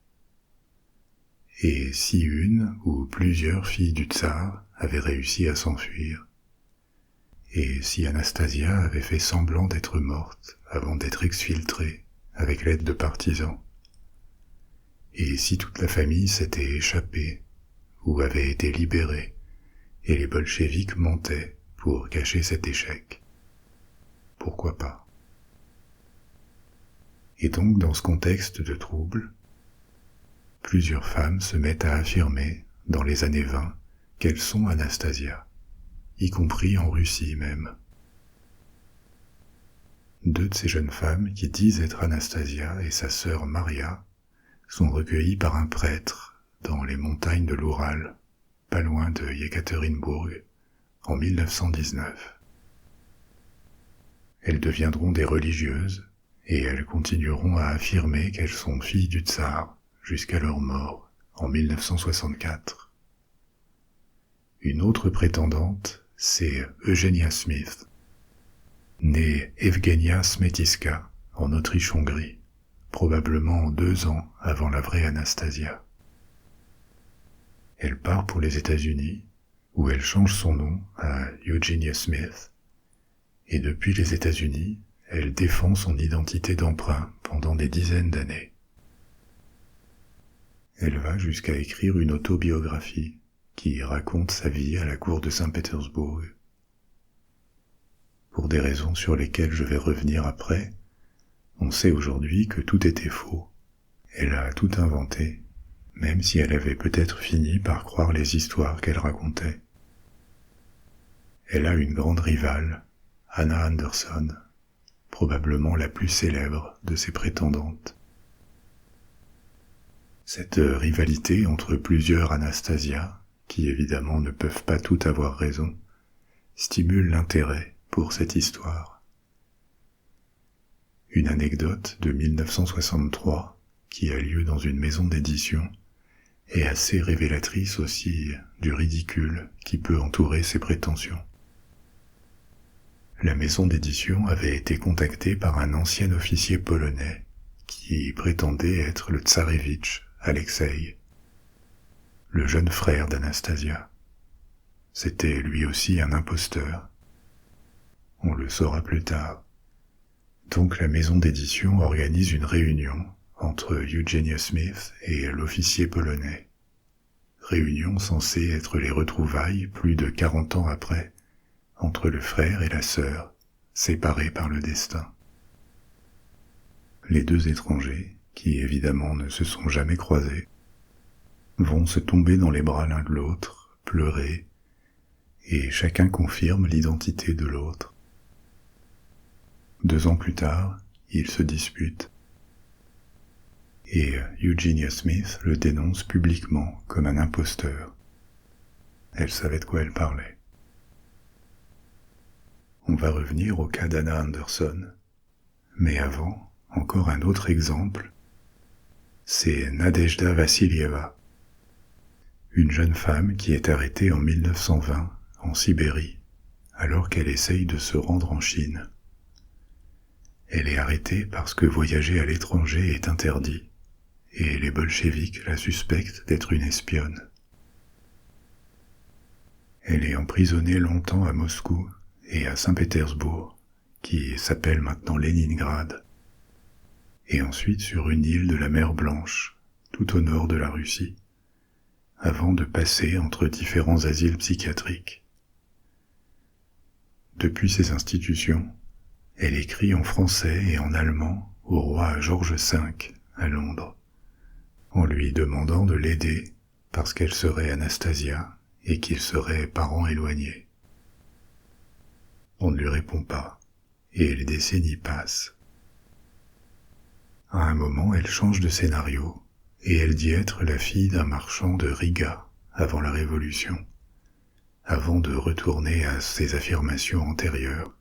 Et si une ou plusieurs filles du tsar avaient réussi à s'enfuir, et si Anastasia avait fait semblant d'être morte avant d'être exfiltrée avec l'aide de partisans, et si toute la famille s'était échappée ou avait été libérée et les bolcheviks mentaient pour cacher cet échec. Pourquoi pas? Et donc, dans ce contexte de trouble, plusieurs femmes se mettent à affirmer, dans les années 20, qu'elles sont Anastasia, y compris en Russie même. Deux de ces jeunes femmes qui disent être Anastasia et sa sœur Maria sont recueillies par un prêtre dans les montagnes de l'Oural, pas loin de Yekaterinbourg, en 1919. Elles deviendront des religieuses et elles continueront à affirmer qu'elles sont filles du tsar jusqu'à leur mort en 1964. Une autre prétendante, c'est Eugenia Smith, née Evgenia Smetiska en Autriche-Hongrie, probablement 2 ans avant la vraie Anastasia. Elle part pour les États-Unis, où elle change son nom à Eugenia Smith, et depuis les États-Unis, elle défend son identité d'emprunt pendant des dizaines d'années. Elle va jusqu'à écrire une autobiographie qui raconte sa vie à la cour de Saint-Pétersbourg. Pour des raisons sur lesquelles je vais revenir après, on sait aujourd'hui que tout était faux. Elle a tout inventé, même si elle avait peut-être fini par croire les histoires qu'elle racontait. Elle a une grande rivale, Anna Anderson, probablement la plus célèbre de ses prétendantes. Cette rivalité entre plusieurs Anastasia, qui évidemment ne peuvent pas toutes avoir raison, stimule l'intérêt pour cette histoire. Une anecdote de 1963, qui a lieu dans une maison d'édition, est assez révélatrice aussi du ridicule qui peut entourer ses prétentions. La maison d'édition avait été contactée par un ancien officier polonais qui prétendait être le tsarévitch Alexei, le jeune frère d'Anastasia. C'était lui aussi un imposteur. On le saura plus tard. Donc la maison d'édition organise une réunion entre Eugenia Smith et l'officier polonais. Réunion censée être les retrouvailles plus de 40 ans après, entre le frère et la sœur, séparés par le destin. Les deux étrangers, qui évidemment ne se sont jamais croisés, vont se tomber dans les bras l'un de l'autre, pleurer, et chacun confirme l'identité de l'autre. 2 ans plus tard, ils se disputent, et Eugenia Smith le dénonce publiquement comme un imposteur. Elle savait de quoi elle parlait. On va revenir au cas d'Anna Anderson, mais avant, encore un autre exemple, c'est Nadejda Vassilieva, une jeune femme qui est arrêtée en 1920 en Sibérie, alors qu'elle essaye de se rendre en Chine. Elle est arrêtée parce que voyager à l'étranger est interdit, et les bolcheviks la suspectent d'être une espionne. Elle est emprisonnée longtemps à Moscou et à Saint-Pétersbourg, qui s'appelle maintenant Leningrad, et ensuite sur une île de la mer Blanche, tout au nord de la Russie, avant de passer entre différents asiles psychiatriques. Depuis ces institutions, elle écrit en français et en allemand au roi George V à Londres, en lui demandant de l'aider parce qu'elle serait Anastasia et qu'ils seraient parents éloignés. On ne lui répond pas, et les décennies passent. À un moment, elle change de scénario, et elle dit être la fille d'un marchand de Riga avant la Révolution, avant de retourner à ses affirmations antérieures.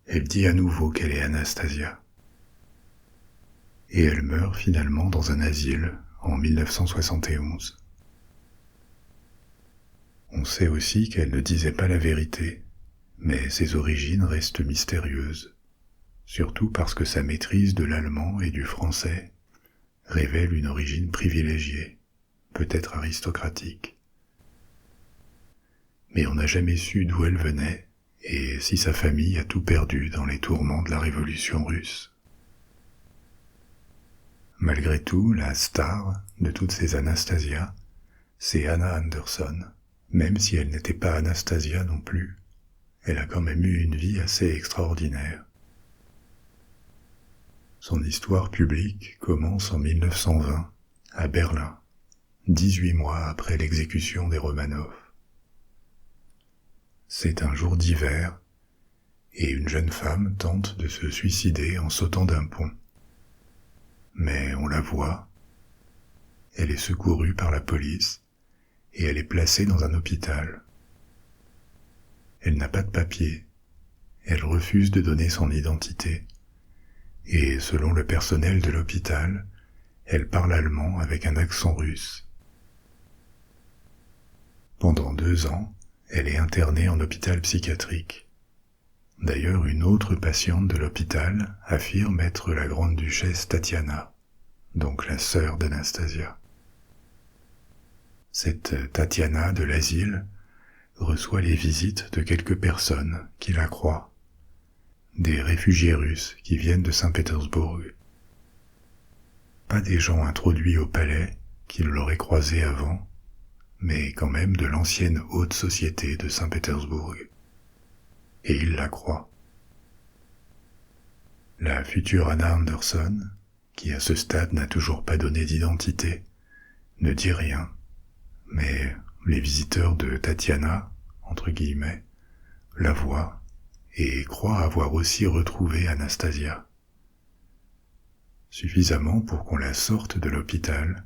Elle dit à nouveau qu'elle est Anastasia. Et elle meurt finalement dans un asile en 1971. On sait aussi qu'elle ne disait pas la vérité, mais ses origines restent mystérieuses, surtout parce que sa maîtrise de l'allemand et du français révèle une origine privilégiée, peut-être aristocratique. Mais on n'a jamais su d'où elle venait, et si sa famille a tout perdu dans les tourments de la Révolution russe. Malgré tout, la star de toutes ces Anastasia, c'est Anna Anderson, Même si elle n'était pas Anastasia non plus, elle a quand même eu une vie assez extraordinaire. Son histoire publique commence en 1920, à Berlin, 18 mois après l'exécution des Romanov. C'est un jour d'hiver, et une jeune femme tente de se suicider en sautant d'un pont. Mais on la voit, elle est secourue par la police, et elle est placée dans un hôpital. Elle n'a pas de papier, elle refuse de donner son identité, et selon le personnel de l'hôpital, elle parle allemand avec un accent russe. Pendant 2 ans, elle est internée en hôpital psychiatrique. D'ailleurs, une autre patiente de l'hôpital affirme être la grande-duchesse Tatiana, donc la sœur d'Anastasia. Cette Tatiana de l'asile reçoit les visites de quelques personnes qui la croient, des réfugiés russes qui viennent de Saint-Pétersbourg. Pas des gens introduits au palais qui l'auraient croisé avant, mais quand même de l'ancienne haute société de Saint-Pétersbourg. Et il la croit. La future Anna Anderson, qui à ce stade n'a toujours pas donné d'identité, ne dit rien, mais les visiteurs de Tatiana, entre guillemets, la voient et croient avoir aussi retrouvé Anastasia. Suffisamment pour qu'on la sorte de l'hôpital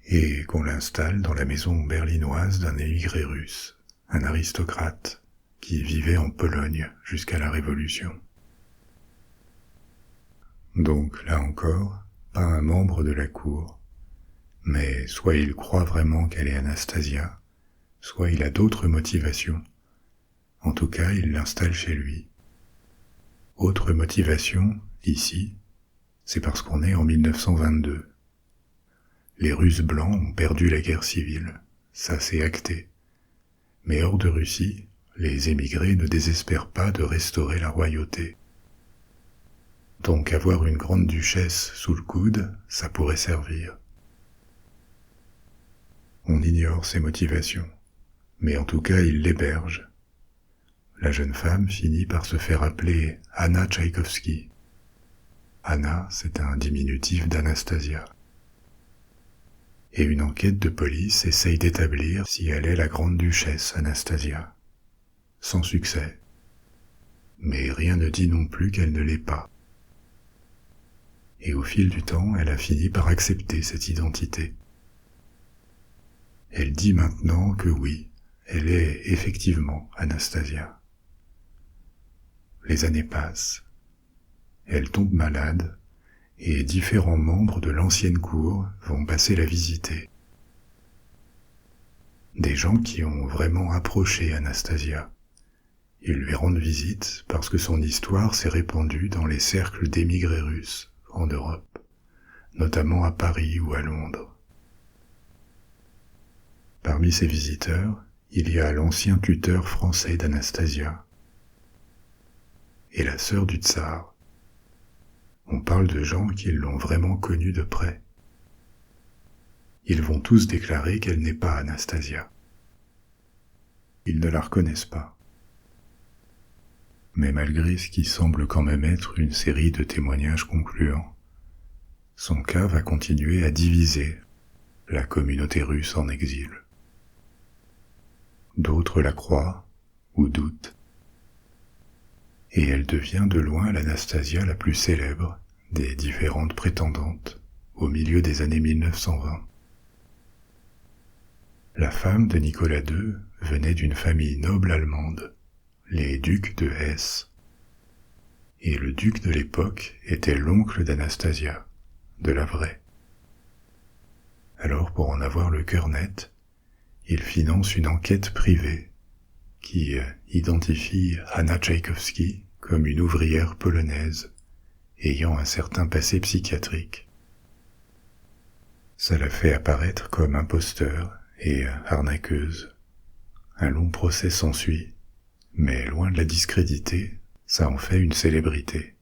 et qu'on l'installe dans la maison berlinoise d'un émigré russe, un aristocrate qui vivait en Pologne jusqu'à la Révolution. Donc, là encore, pas un membre de la cour, mais soit il croit vraiment qu'elle est Anastasia, soit il a d'autres motivations. En tout cas, il l'installe chez lui. Autre motivation, ici, c'est parce qu'on est en 1922. Les Russes blancs ont perdu la guerre civile, ça c'est acté. Mais hors de Russie, les émigrés ne désespèrent pas de restaurer la royauté. Donc avoir une grande duchesse sous le coude, ça pourrait servir. On ignore ses motivations, mais en tout cas il l'héberge. La jeune femme finit par se faire appeler Anna Tchaïkovsky. Anna, c'est un diminutif d'Anastasia. Et une enquête de police essaye d'établir si elle est la grande-duchesse Anastasia. Sans succès. Mais rien ne dit non plus qu'elle ne l'est pas. Et au fil du temps, elle a fini par accepter cette identité. Elle dit maintenant que oui, elle est effectivement Anastasia. Les années passent. Elle tombe malade, et différents membres de l'ancienne cour vont passer la visiter. Des gens qui ont vraiment approché Anastasia. Ils lui rendent visite parce que son histoire s'est répandue dans les cercles d'émigrés russes en Europe, notamment à Paris ou à Londres. Parmi ces visiteurs, il y a l'ancien tuteur français d'Anastasia et la sœur du tsar. On parle de gens qui l'ont vraiment connue de près. Ils vont tous déclarer qu'elle n'est pas Anastasia. Ils ne la reconnaissent pas. Mais malgré ce qui semble quand même être une série de témoignages concluants, son cas va continuer à diviser la communauté russe en exil. D'autres la croient ou doutent. Et elle devient de loin l'Anastasia la plus célèbre des différentes prétendantes au milieu des années 1920. La femme de Nicolas II venait d'une famille noble allemande, les ducs de Hesse. Et le duc de l'époque était l'oncle d'Anastasia, de la vraie. Alors pour en avoir le cœur net, il finance une enquête privée qui identifie Anna Tchaïkovsky comme une ouvrière polonaise ayant un certain passé psychiatrique. Ça la fait apparaître comme imposteur et arnaqueuse. Un long procès s'ensuit, mais loin de la discréditer, ça en fait une célébrité.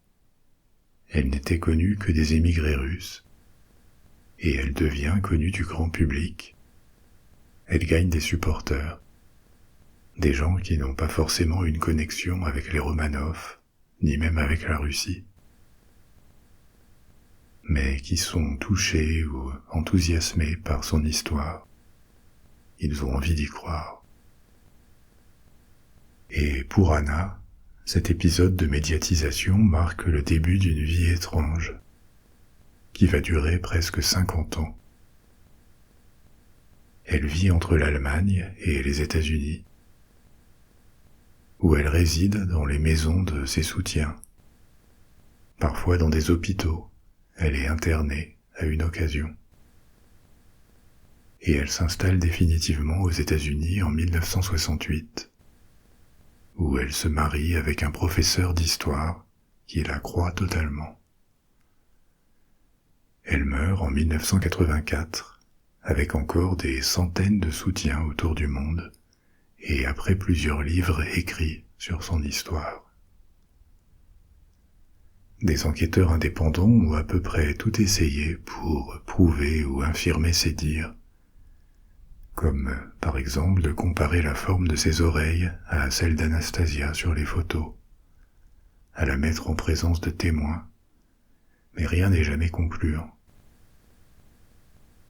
Elle n'était connue que des émigrés russes, et elle devient connue du grand public. Elle gagne des supporters. des gens qui n'ont pas forcément une connexion avec les Romanov, ni même avec la Russie, mais qui sont touchés ou enthousiasmés par son histoire. Ils ont envie d'y croire. Et pour Anna, cet épisode de médiatisation marque le début d'une vie étrange, qui va durer presque 50 ans. Elle vit entre l'Allemagne et les États-Unis, où elle réside dans les maisons de ses soutiens. Parfois dans des hôpitaux, elle est internée à une occasion. Et elle s'installe définitivement aux États-Unis en 1968, où elle se marie avec un professeur d'histoire qui la croit totalement. Elle meurt en 1984, avec encore des centaines de soutiens autour du monde, et après plusieurs livres écrits sur son histoire. Des enquêteurs indépendants ont à peu près tout essayé pour prouver ou infirmer ses dires, comme par exemple de comparer la forme de ses oreilles à celle d'Anastasia sur les photos, à la mettre en présence de témoins, mais rien n'est jamais concluant.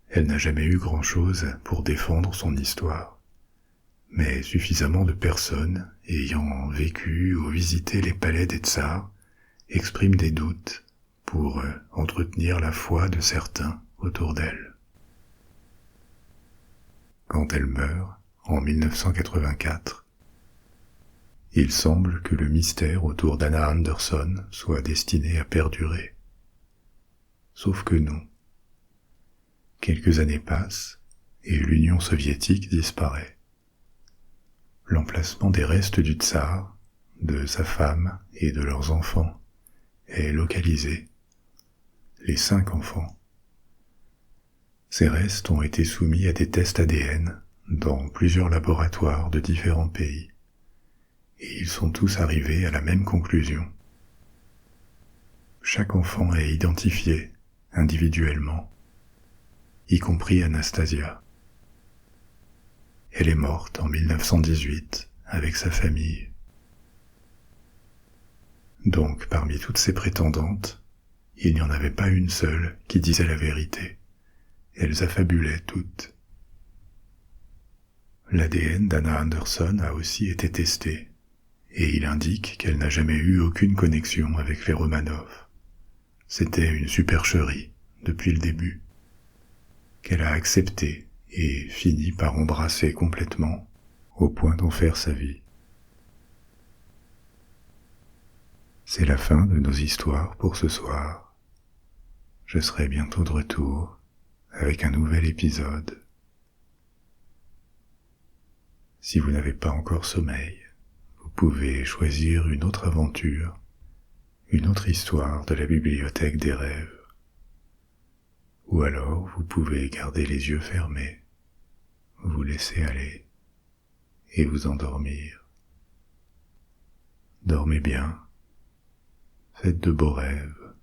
Elle n'a jamais eu grand-chose pour défendre son histoire, mais suffisamment de personnes ayant vécu ou visité les palais des tsars expriment des doutes pour entretenir la foi de certains autour d'elle. Quand elle meurt, en 1984, il semble que le mystère autour d'Anna Anderson soit destiné à perdurer. Sauf que non. Quelques années passent et l'Union soviétique disparaît. L'emplacement des restes du tsar, de sa femme et de leurs enfants est localisé. Les 5 enfants. Ces restes ont été soumis à des tests ADN dans plusieurs laboratoires de différents pays, et ils sont tous arrivés à la même conclusion. Chaque enfant est identifié individuellement, y compris Anastasia. Elle est morte en 1918 avec sa famille. Donc, parmi toutes ces prétendantes, il n'y en avait pas une seule qui disait la vérité. Elles affabulaient toutes. L'ADN d'Anna Anderson a aussi été testé, et il indique qu'elle n'a jamais eu aucune connexion avec les Romanov. C'était une supercherie depuis le début, qu'elle a accepté et fini par embrasser complètement, au point d'en faire sa vie. C'est la fin de nos histoires pour ce soir. Je serai bientôt de retour avec un nouvel épisode. Si vous n'avez pas encore sommeil, vous pouvez choisir une autre aventure, une autre histoire de la bibliothèque des rêves. Ou alors vous pouvez garder les yeux fermés, vous laisser aller et vous endormir. Dormez bien, faites de beaux rêves.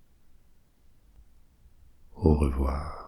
Au revoir.